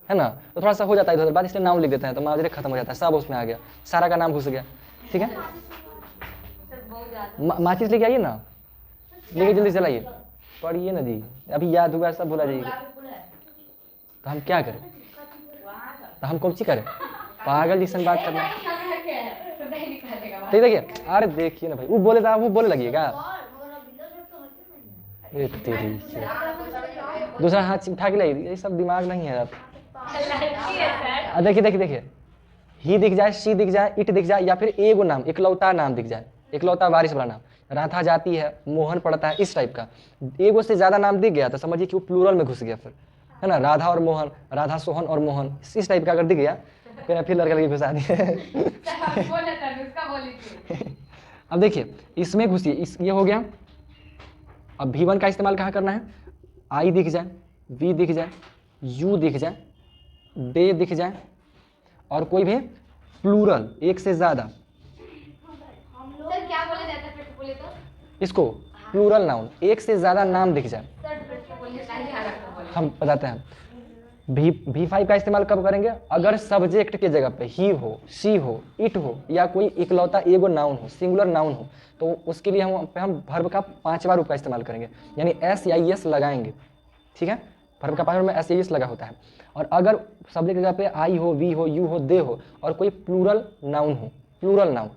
है ना, तो थोड़ा सा हो जाता है इधर बात, इसलिए नाम लिख देते हैं, तो माजरे खत्म हो जाता है, सब उसमें आ गया, सारा का नाम घुस गया, ठीक है। माचिस लेके आइए ना, लेके जल्दी चलाइए, पढ़िए ना जी, अभी याद हुआ सब भूला जाइएगा। तो हम क्या करें? तो हम कौन सी करें? पागल जिसन बात करना। ठीक देखिए, अरे देखिए ना भाई, वो बोले था, वो बोले लगिएगा। तेरी दूसरा हाथ उठा के लाइए, ये सब दिमाग नहीं है। देखिए, ही दिख जाए, शी दिख जाए, इट दिख जाए, या फिर एगो नाम, इकलौता नाम दिख जाए, इकलौता वारिस वाला नाम, राधा जाती है, मोहन पढ़ता है, इस टाइप का एगो से ज्यादा नाम दिख गया तो समझिए कि वो प्लूरल में घुस गया, फिर है ना, राधा और मोहन, राधा सोहन और मोहन, इस टाइप का अगर दिख गया फिर लड़का लड़की घुसा दिए। अब देखिए इसमें घुसिए, ये हो गया। अब V1 का इस्तेमाल कहाँ करना है? आई दिख जाए, वी दिख जाए, यू दिख जाए, दे दिख जाए, और कोई भी प्लूरल एक से ज्यादा, सर क्या बोला जाता है फिर से बोले तो? इसको प्लूरल नाउन, एक से ज्यादा नाम दिख जाए, सर फिर से बोलिए, नहीं आ रहा बोले। हम बताते हैं। V5 का इस्तेमाल कब करेंगे? अगर सब्जेक्ट के जगह पे ही हो, शी हो, इट हो, या कोई इकलौता एगो नाउन हो, सिंगुलर नाउन हो, तो उसके लिए हम वर्ब का पांचवा रूप का इस्तेमाल करेंगे, यानी एस या एस लगाएंगे, ठीक है। वर्ब का पांचवा रूप में एस या एस लगा होता है। और अगर सब्जेक्ट की जगह पे आई हो, वी हो, यू हो, दे हो, और कोई प्लूरल नाउन हो, प्लूरल नाउन,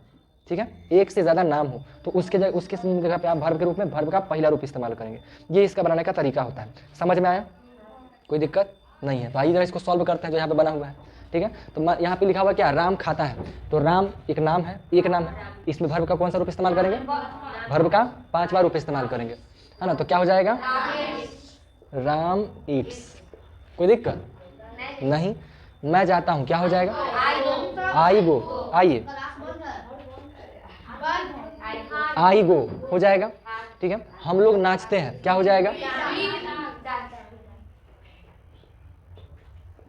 ठीक है, एक से ज़्यादा नाम हो, तो उसके जगह पे आप वर्ब के रूप में वर्ब का पहला रूप इस्तेमाल करेंगे। ये इसका बनाने का तरीका होता है। समझ में आया? कोई दिक्कत नहीं है? तो आइए जरा इसको सॉल्व करते हैं जो यहाँ पे बना हुआ है, ठीक है। तो यहाँ पे लिखा हुआ क्या? राम खाता है, तो राम एक नाम है, इसमें वर्ब का कौन सा रूप इस्तेमाल करेंगे? वर्ब का पांचवा रूप इस्तेमाल करेंगे, है ना। तो क्या हो जाएगा? राम ईट्स। कोई दिक्कत नहीं। मैं जाता हूँ, क्या हो जाएगा? आई गो, आइए, आई गो हो जाएगा, ठीक है। हम लोग नाचते हैं, क्या हो जाएगा?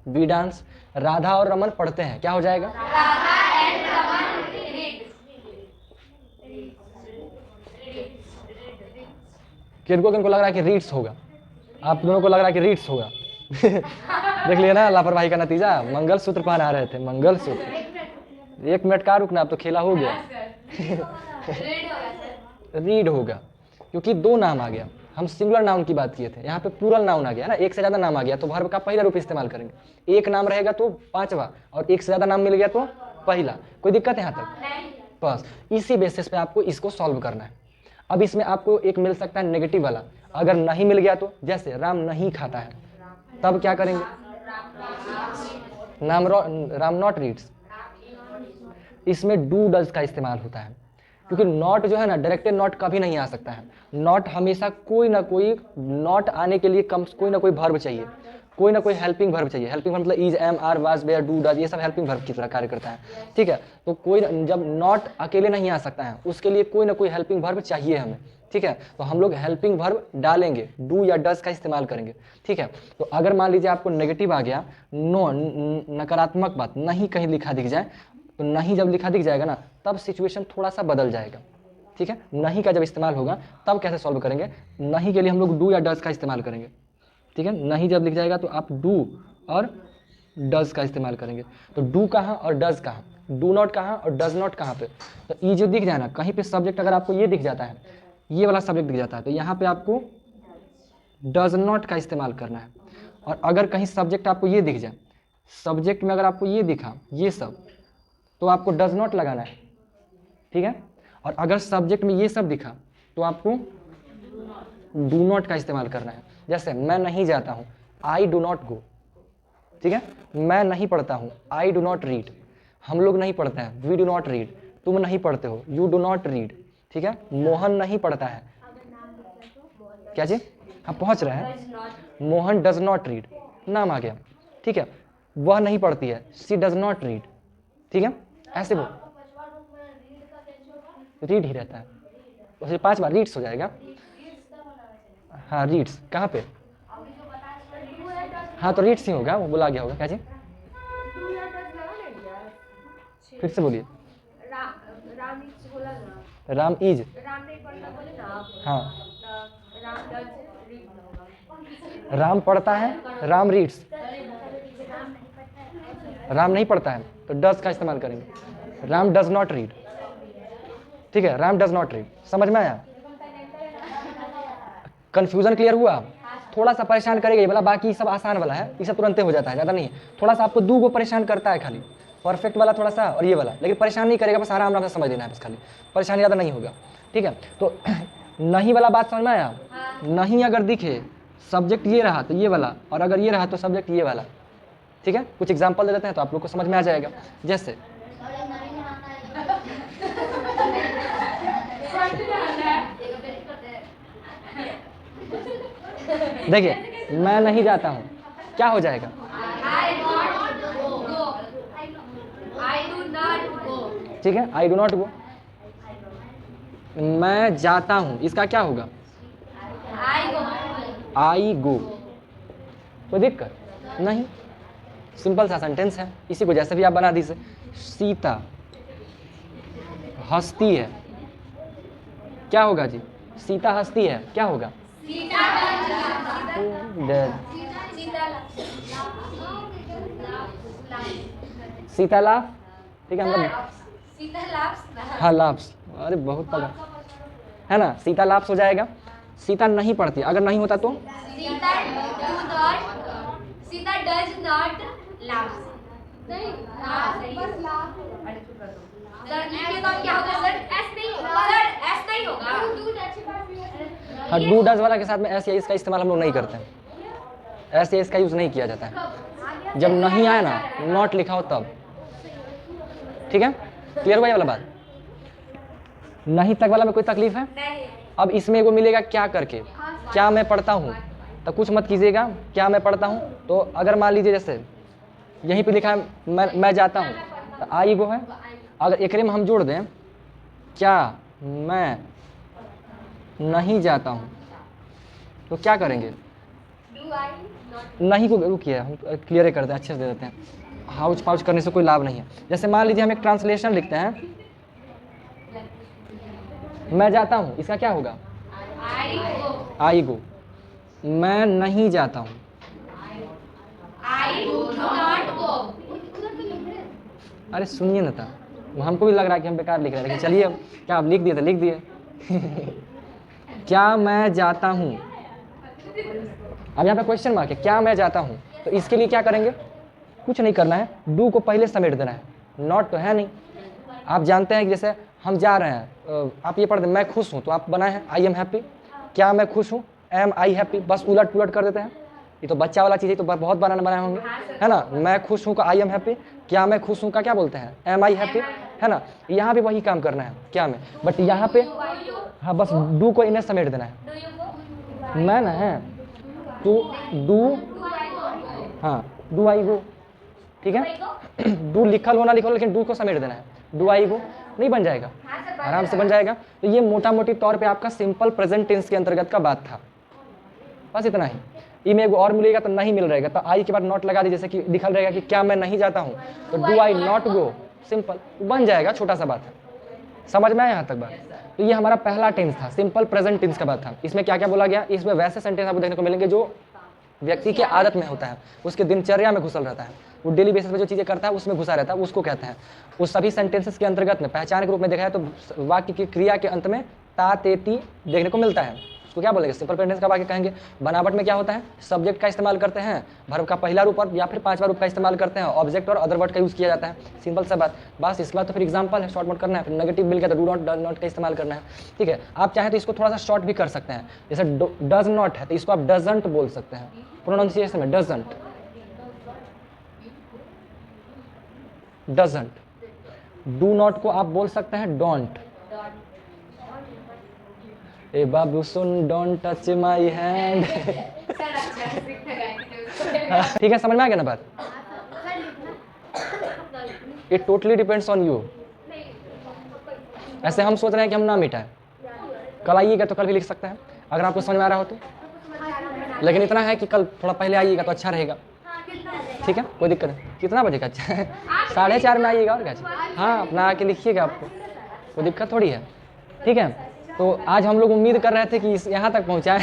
B dance. राधा और रमन पढ़ते हैं, क्या हो जाएगा? किनको किनको लग रहा है कि रीड्स होगा? आप दोनों को लग रहा है कि रीड्स होगा? देख लिया ना लापरवाही का नतीजा। मंगलसूत्र पहना रहे थे, मंगलसूत्र। 1 मिनट का रुकना, अब तो खेला हो गया। रीड होगा क्योंकि 2 नाम आ गया। हम सिंगुलर नाउन की बात किए थे, यहाँ पे प्लूरल नाउन आ गया ना, एक से ज़्यादा नाम आ गया तो वर्ब का पहला रूप इस्तेमाल करेंगे। एक नाम रहेगा तो 5वां, और एक से ज़्यादा नाम मिल गया तो पहला। कोई दिक्कत है यहाँ तक? बस इसी बेसिस पे आपको इसको सॉल्व करना है। अब इसमें आपको एक मिल सकता है नेगेटिव वाला, अगर नहीं मिल गया तो, जैसे राम नहीं खाता है, तब क्या करेंगे? Ram not reads. इसमें डू डज का इस्तेमाल होता है, क्योंकि नॉट जो है ना, डायरेक्टेड नॉट कभी नहीं आ सकता है। नॉट हमेशा कोई ना कोई, नॉट आने के लिए कोई ना कोई वर्ब चाहिए, कोई ना कोई हेल्पिंग वर्ब चाहिए। हेल्पिंग वर्ब मतलब is, am, are, was, were, do, does, ये सब हेल्पिंग वर्ब की तरह कार्य करता है। ठीक है, तो कोई जब नॉट अकेले नहीं आ सकता है, उसके लिए कोई ना कोई हेल्पिंग वर्ब चाहिए हमें। ठीक है, तो हम लोग हेल्पिंग वर्ब डालेंगे, डू या डज का इस्तेमाल करेंगे। ठीक है, तो अगर मान लीजिए आपको नेगेटिव आ गया, नो, नकारात्मक बात, नहीं कहीं लिखा दिख जाए, तो नहीं जब लिखा दिख जाएगा ना, तब सिचुएशन थोड़ा सा बदल जाएगा। ठीक है, नहीं का जब इस्तेमाल होगा तब कैसे सॉल्व करेंगे? नहीं के लिए हम लोग डू या डज का इस्तेमाल करेंगे। ठीक है, नहीं जब लिख जाएगा तो आप डू और डज का इस्तेमाल करेंगे। तो डू कहाँ और डज कहाँ? डू नॉट कहाँ और डज नॉट कहाँ पे? तो ये जो दिख जाए ना, कहीं पे सब्जेक्ट अगर आपको ये दिख जाता है, ये वाला सब्जेक्ट दिख जाता है, तो यहाँ पे आपको डज नॉट का इस्तेमाल करना है। और अगर कहीं सब्जेक्ट आपको ये दिख जाए, सब्जेक्ट में अगर आपको ये दिखा, ये सब, तो आपको डज नॉट लगाना है। ठीक है, और अगर सब्जेक्ट में ये सब दिखा तो आपको डू नॉट का इस्तेमाल करना है। जैसे मैं नहीं जाता हूँ, आई डू नॉट गो। ठीक है, मैं नहीं पढ़ता हूँ, आई डू नॉट रीड। हम लोग नहीं पढ़ते हैं, वी डू नॉट रीड। तुम नहीं पढ़ते हो, यू डू नॉट रीड। ठीक है, मोहन नहीं पढ़ता है। क्या जी? हम पहुँच रहे हैं। मोहन डज नॉट रीड, नाम आ गया। ठीक है, वह नहीं पढ़ती है, सी डज नॉट रीड। ठीक है, ऐसे वो रीड ही रहता है, उसे 5 बार रीड्स हो जाएगा। हाँ, रीड्स कहाँ पे? हाँ, तो रीड्स ही होगा, वो बोला गया होगा। क्या जी? फिर से बोलिए। राम इज, हाँ, राम पढ़ता है, राम रीड्स। राम नहीं पढ़ता है तो डज का इस्तेमाल करेंगे, राम डज नॉट रीड। ठीक है, राम डज नॉट रीड। समझ में आया? कंफ्यूजन क्लियर हुआ? थोड़ा सा परेशान करेगा ये वाला, बाकी सब आसान वाला है, ये सब तुरंत हो जाता है, ज़्यादा नहीं। थोड़ा सा आपको 2 को परेशान करता है खाली, परफेक्ट वाला थोड़ा सा और ये वाला, लेकिन परेशान नहीं करेगा, बस आराम से समझ लेना है, बस खाली परेशानी ज़्यादा नहीं होगा। ठीक है, तो नहीं वाला बात समझ में आया? नहीं अगर दिखे, सब्जेक्ट ये रहा तो ये वाला, और अगर ये रहा तो सब्जेक्ट ये वाला। ठीक है, कुछ एग्जाम्पल दे देते हैं तो आप लोग को समझ में आ जाएगा। जैसे देखिए, मैं नहीं जाता हूँ, क्या हो जाएगा? ठीक है, आई डू नॉट गो। मैं जाता हूँ, इसका क्या होगा? आई गो। कोई दिक्कत नहीं, सिंपल सा सेंटेंस है, इसी को जैसे भी आप बना दीजिए। सीता हंसती है, क्या होगा जी? सीता हंसती है, क्या होगा? सीता लाफ। ठीक है, मतलब हाँ, लाफ्स। अरे बहुत पता है ना, सीता लाफ्स हो जाएगा। सीता नहीं पढ़ती, अगर नहीं होता तो Sita does not laugh. Sir लिखिए तो क्या होगा सर? एस नहीं होगा सर, एस नहीं होगा। हाँ, डू डज वाला के साथ में एस या इसका इस्तेमाल हम लोग नहीं करते हैं। एस या इसका यूज नहीं किया जाता है जब नहीं आए ना, नॉट लिखा हो तब। ठीक है, क्लियर हुआ ये वाला बात? नहीं तक वाला में कोई तकलीफ है? अब इसमें वो मिलेगा क्या करके, क्या मैं पढ़ता हूँ, तो कुछ मत कीजिएगा, क्या मैं पढ़ता हूँ। तो अगर मान लीजिए जैसे यहीं पे लिखा है मैं जाता हूँ, तो आई गो है। अगर एकरे में हम जोड़ दें क्या मैं नहीं जाता हूँ, तो क्या करेंगे? नहीं को रुकिए, हम क्लियर कर दें, अच्छे से दे देते हैं। हाउच पाउच करने से कोई लाभ नहीं है। जैसे मान लीजिए हम एक ट्रांसलेशन लिखते हैं, मैं जाता हूँ, इसका क्या होगा? आई गो। मैं नहीं जाता हूँ, अरे सुनिए ना था, वो हमको भी लग रहा है कि हम बेकार लिख रहे हैं, लेकिन चलिए अब क्या आप लिख दिए तो लिख दिए। क्या मैं जाता हूँ, अब यहाँ पे क्वेश्चन मार्क है, क्या मैं जाता हूँ, तो इसके लिए क्या करेंगे? कुछ नहीं करना है, डू को पहले समेट देना है, नॉट तो है नहीं। आप जानते हैं कि जैसे हम जा रहे हैं, आप ये पढ़ते हैं मैं खुश हूँ, तो आप बनाए हैं आई एम हैप्पी। क्या मैं खुश हूँ, एम आई हैप्पी, बस उलट पुलट कर देते हैं। ये तो बच्चा वाला चीज़ है, तो बहुत बनाए होंगे, है ना। मैं खुश हूँ का आई एम हैप्पी, क्या मैं खुश हूँ का क्या बोलते हैं? एम आई हैप्पी, है ना। यहाँ भी वही काम करना है क्या में, बट यहाँ पे हाँ बस डू को इन्हें समेट देना है। मैं ना है तो डू, हाँ डू आई गो, ठीक है। डू लिखल हो ना लिखल, लेकिन डू को समेट देना है। डू आई गो नहीं बन जाएगा, आराम से बन जाएगा। तो ये मोटा मोटी तौर पे आपका सिंपल प्रेजेंट टेंस के अंतर्गत का बात था, बस इतना ही। ई में एगो और मिलेगा तो नहीं मिल रहेगा, तो आई के बाद नॉट लगा दी, जैसे कि लिखल रहेगा कि क्या मैं नहीं जाता हूँ, तो do I not go, simple बन जाएगा, छोटा सा बात है। समझ में आया यहाँ तक बात? तो ये हमारा पहला टेंस था, सिंपल प्रेजेंट टेंस का बात था। इसमें क्या क्या बोला गया? इसमें वैसे सेंटेंस आपको देखने को मिलेंगे जो व्यक्ति की आदत में होता है, उसके दिनचर्या में घुसल रहता है, वो डेली बेसिस पे जो चीज़ें करता है उसमें घुसा रहता है, उसको कहते हैं। उस सभी सेंटेंसेस के अंतर्गत में पहचान के रूप में देखा है तो वाक्य की क्रिया के अंत में ता ते ती देखने को मिलता है, उसको क्या बोलेंगे? सिंपल प्रेजेंट का वाक्य कहेंगे। बनावट में क्या होता है? सब्जेक्ट का इस्तेमाल करते हैं, वर्ब का पहला रूप और या फिर पांचवा रूप का इस्तेमाल करते हैं, ऑब्जेक्ट और अदर वर्ड का यूज़ किया जाता है, सिंपल सा बात। बस इसके बाद तो फिर एग्जाम्पल है, शॉर्ट नोट करना है, फिर नेगेटिव मिल गया तो डू नॉट डज नॉट का इस्तेमाल करना है, ठीक है। आप चाहें तो इसको थोड़ा सा शॉर्ट भी कर सकते हैं, जैसे डज नॉट है तो इसको आप डजंट बोल सकते हैं, प्रोनाउंसिएशन में डजंट, डजंट। डू नॉट को आप बोल सकते हैं don't. A Babu soon, don't touch my hand. ठीक है, समझ में आ गया ना बात? It totally depends on you. ऐसे हम सोच रहे हैं कि हम ना मिटाएं, कल आइएगा तो कल भी लिख सकते हैं अगर आपको समझ में आ रहा हो तो, लेकिन इतना है कि कल थोड़ा पहले आइएगा तो अच्छा रहेगा, ठीक है, कोई दिक्कत नहीं। कितना बजे का? अच्छा 4:30 में आइएगा और क्या? हाँ, अपना आके लिखिएगा, आपको कोई दिक्कत थोड़ी है, ठीक है। तो आज हम लोग उम्मीद कर रहे थे कि यहाँ तक पहुँचाएं।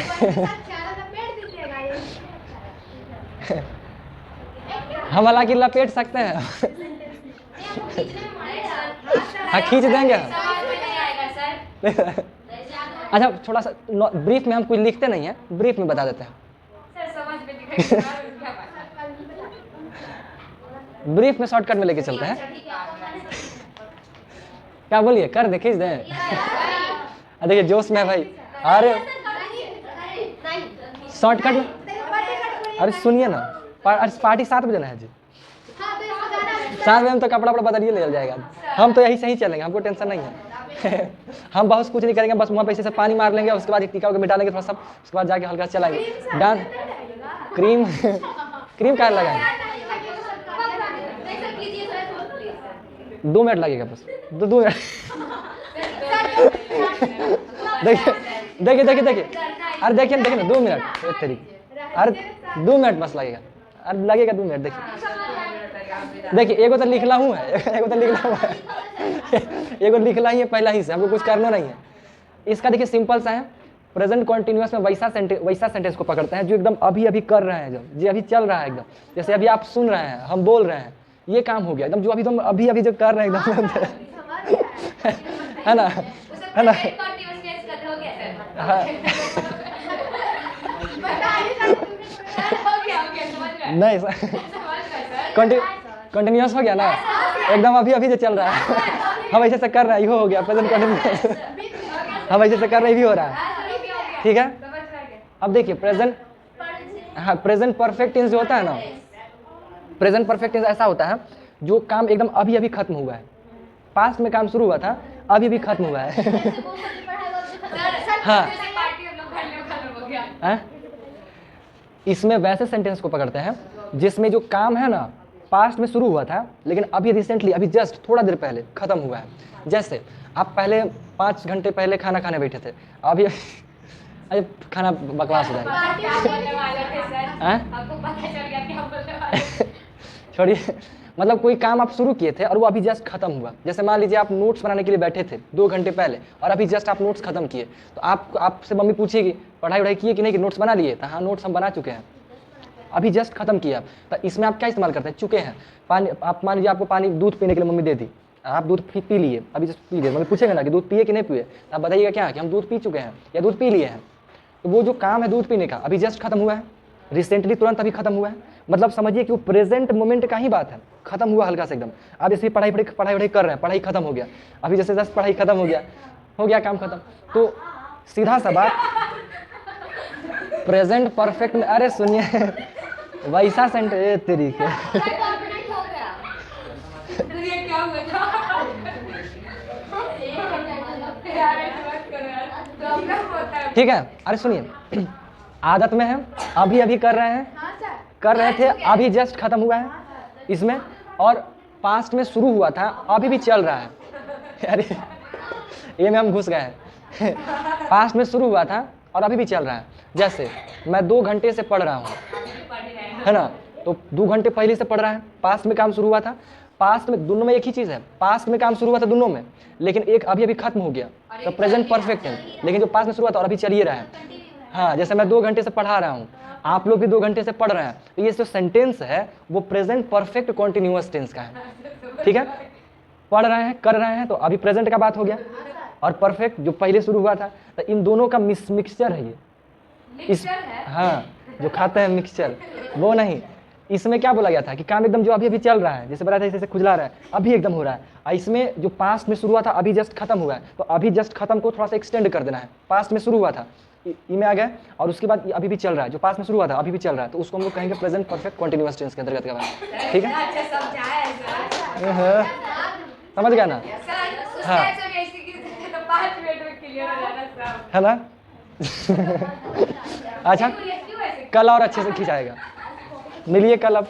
हम हालांकि लपेट सकते हैं। हाँ, खींच देंगे। अच्छा, थोड़ा सा ब्रीफ में हम कुछ लिखते नहीं हैं, ब्रीफ में बता देते हैं। ब्रीफ में शॉर्टकट में लेके चलते हैं। क्या बोलिए? कर दे, खींच दें। देखिए जोश में भाई, अरे शॉर्टकट में, अरे सुनिए ना, पार्टी 7 बजे ना है जी, 7 बजे में तो कपड़ा बदलिए ले जाएगा। हम तो यही सही चलेंगे, हमको टेंशन नहीं है। हम बहुत कुछ नहीं करेंगे, बस वहाँ पे से पानी मार लेंगे, उसके बाद एक टीका में डालेंगे थोड़ा सब, उसके बाद जाके हल्का चलाएंगे। डांस क्रीम क्रीम क्या लगाएंगे? 2 मिनट लगेगा बस, 2 मिनट। देखिए अरे देखिए ना 2 मिनट, एक तरीके, अरे 2 मिनट बस लगेगा, अरे लगेगा 2 मिनट। देखिए एगो तो लिखला हूँ है, एगो तो लिखला हुआ है, एगो लिखला ही है पहला ही से, हमको कुछ करना नहीं है। इसका देखिए सिंपल सा है, प्रेजेंट कॉन्टिन्यूअस में वैसा सेंटेंस को पकड़ते हैं जो एकदम अभी अभी कर रहे हैं, जो अभी चल रहा है एकदम, जैसे अभी आप सुन रहे हैं, हम बोल रहे हैं, ये काम हो गया एकदम, जो अभी अभी जो कर रहे हैं एकदम, है ना, है ना। नहीं कंटिन्यूस हो गया ना, एकदम अभी अभी जो चल रहा है, हम ऐसे से कर रहे हैं, ये हो गया प्रेजेंट कंटिन्यूस। हम ऐसे से कर रहे हैं, भी हो रहा है, ठीक है। अब देखिए प्रेजेंट, हाँ प्रेजेंट परफेक्ट टेंस जो होता है ना, प्रेजेंट परफेक्ट टेंस ऐसा होता है जो काम एकदम अभी अभी खत्म हुआ है, पास्ट में काम शुरू हुआ था, अभी अभी खत्म हुआ है। हाँ, इसमें वैसे सेंटेंस को पकड़ते हैं जिसमें जो काम है ना पास्ट में शुरू हुआ था, लेकिन अभी रिसेंटली, अभी जस्ट थोड़ा देर पहले खत्म हुआ है। जैसे आप पहले 5 घंटे पहले खाना खाने बैठे थे, अभी अरे खाना बकवास हो जाएगा। हाँ? आपको पता चल गया कि हम बोलने वाले छोड़िए, मतलब कोई काम आप शुरू किए थे और वो अभी जस्ट खत्म हुआ। जैसे मान लीजिए आप नोट्स बनाने के लिए बैठे थे 2 घंटे पहले और अभी जस्ट आप नोट्स खत्म किए, तो आपसे मम्मी पूछेगी पढ़ाई वढ़ाई किए कि नहीं, कि नोट्स बना लिए? तो हाँ, नोट्स हम बना चुके हैं, अभी जस्ट खत्म किया। तो इसमें आप क्या इस्तेमाल करते हैं? चुके हैं। पानी, आप मान लीजिए आपको पानी दूध पीने के लिए मम्मी दे दी, आप दूध पी लिए, अभी जस्ट पी लिए, मम्मी पूछेगा ना कि दूध पिए कि नहीं पिए, तो आप बताइएगा क्या कि हम दूध पी चुके हैं या दूध पी लिए हैं। तो वो जो काम है दूध पीने का अभी जस्ट खत्म हुआ है, रिसेंटली तुरंत अभी खत्म हुआ है। मतलब समझिए कि वो प्रेजेंट मोमेंट का ही बात है, खत्म हुआ हल्का से एकदम। आप जैसे पढ़ाई वढ़ाई कर रहे हैं, पढ़ाई खत्म हो गया, अभी जैसे जस्ट पढ़ाई खत्म हो गया काम खत्म। तो सीधा सा बात प्रेजेंट परफेक्ट में, अरे सुनिए वैसा सेंटेंस तरीके कॉन्फिडेंट हो गया। ये क्या हुआ था यार ऐसे मत करो यार, प्रॉब्लम होता है। ठीक है। अरे सुनिए, आदत में है, अभी कर रहे हैं, हाँ सर। कर रहे थे, अभी जस्ट खत्म हुआ है इसमें, और पास्ट में शुरू हुआ था, अभी भी चल रहा है। अरे ये में हम घुस गए हैं। पास्ट में शुरू हुआ था और अभी भी चल रहा है। जैसे मैं 2 घंटे से पढ़ रहा हूँ, है ना, तो 2 घंटे पहले से पढ़ रहा है, पास्ट में काम शुरू हुआ था, पास्ट में दोनों में एक ही चीज़ है, पास्ट में काम शुरू हुआ था दोनों में, लेकिन एक अभी खत्म हो गया, तो प्रेजेंट परफेक्ट है। लेकिन जो पास्ट में शुरू हुआ था और अभी चल ही रहा है। हाँ, जैसे मैं 2 घंटे से पढ़ा रहा हूँ, आप लोग भी 2 घंटे से पढ़ रहे हैं, तो ये जो सेंटेंस है वो प्रेजेंट परफेक्ट कॉन्टिन्यूअस टेंस का है। ठीक है, पढ़ रहे हैं, कर रहे हैं, तो अभी प्रेजेंट का बात हो गया, और परफेक्ट जो पहले शुरू हुआ था, तो इन दोनों का मिक्सचर है ये। हाँ, जो खाते हैं मिक्सचर, वो नहीं। इसमें क्या बोला गया था कि काम एकदम जो अभी चल रहा है, जैसे बताया था जैसे खुजला रहा है, अभी एकदम हो रहा है। और इसमें जो पास्ट में शुरू हुआ था अभी जस्ट खत्म हुआ है, तो अभी जस्ट खत्म को थोड़ा सा एक्सटेंड कर देना है। पास्ट में शुरू हुआ था, ई में आ गया, और उसके बाद अभी भी चल रहा है, जो पास्ट में शुरू हुआ था अभी भी चल रहा है, तो उसको हम लोग कहेंगे प्रेजेंट परफेक्ट कॉन्टिन्यूअस टेंस के अंतर्गत का बात। ठीक है, अच्छा समझाया है सर। समझ गया ना? सर उसके हाँ। ऐसे भी ऐसे की तो 5 मिनट में क्लियर हो जाना सब। है ना? अच्छा, क्यों ऐसे? कल और अच्छे से खिंचाएगा। मिलिए कल अब।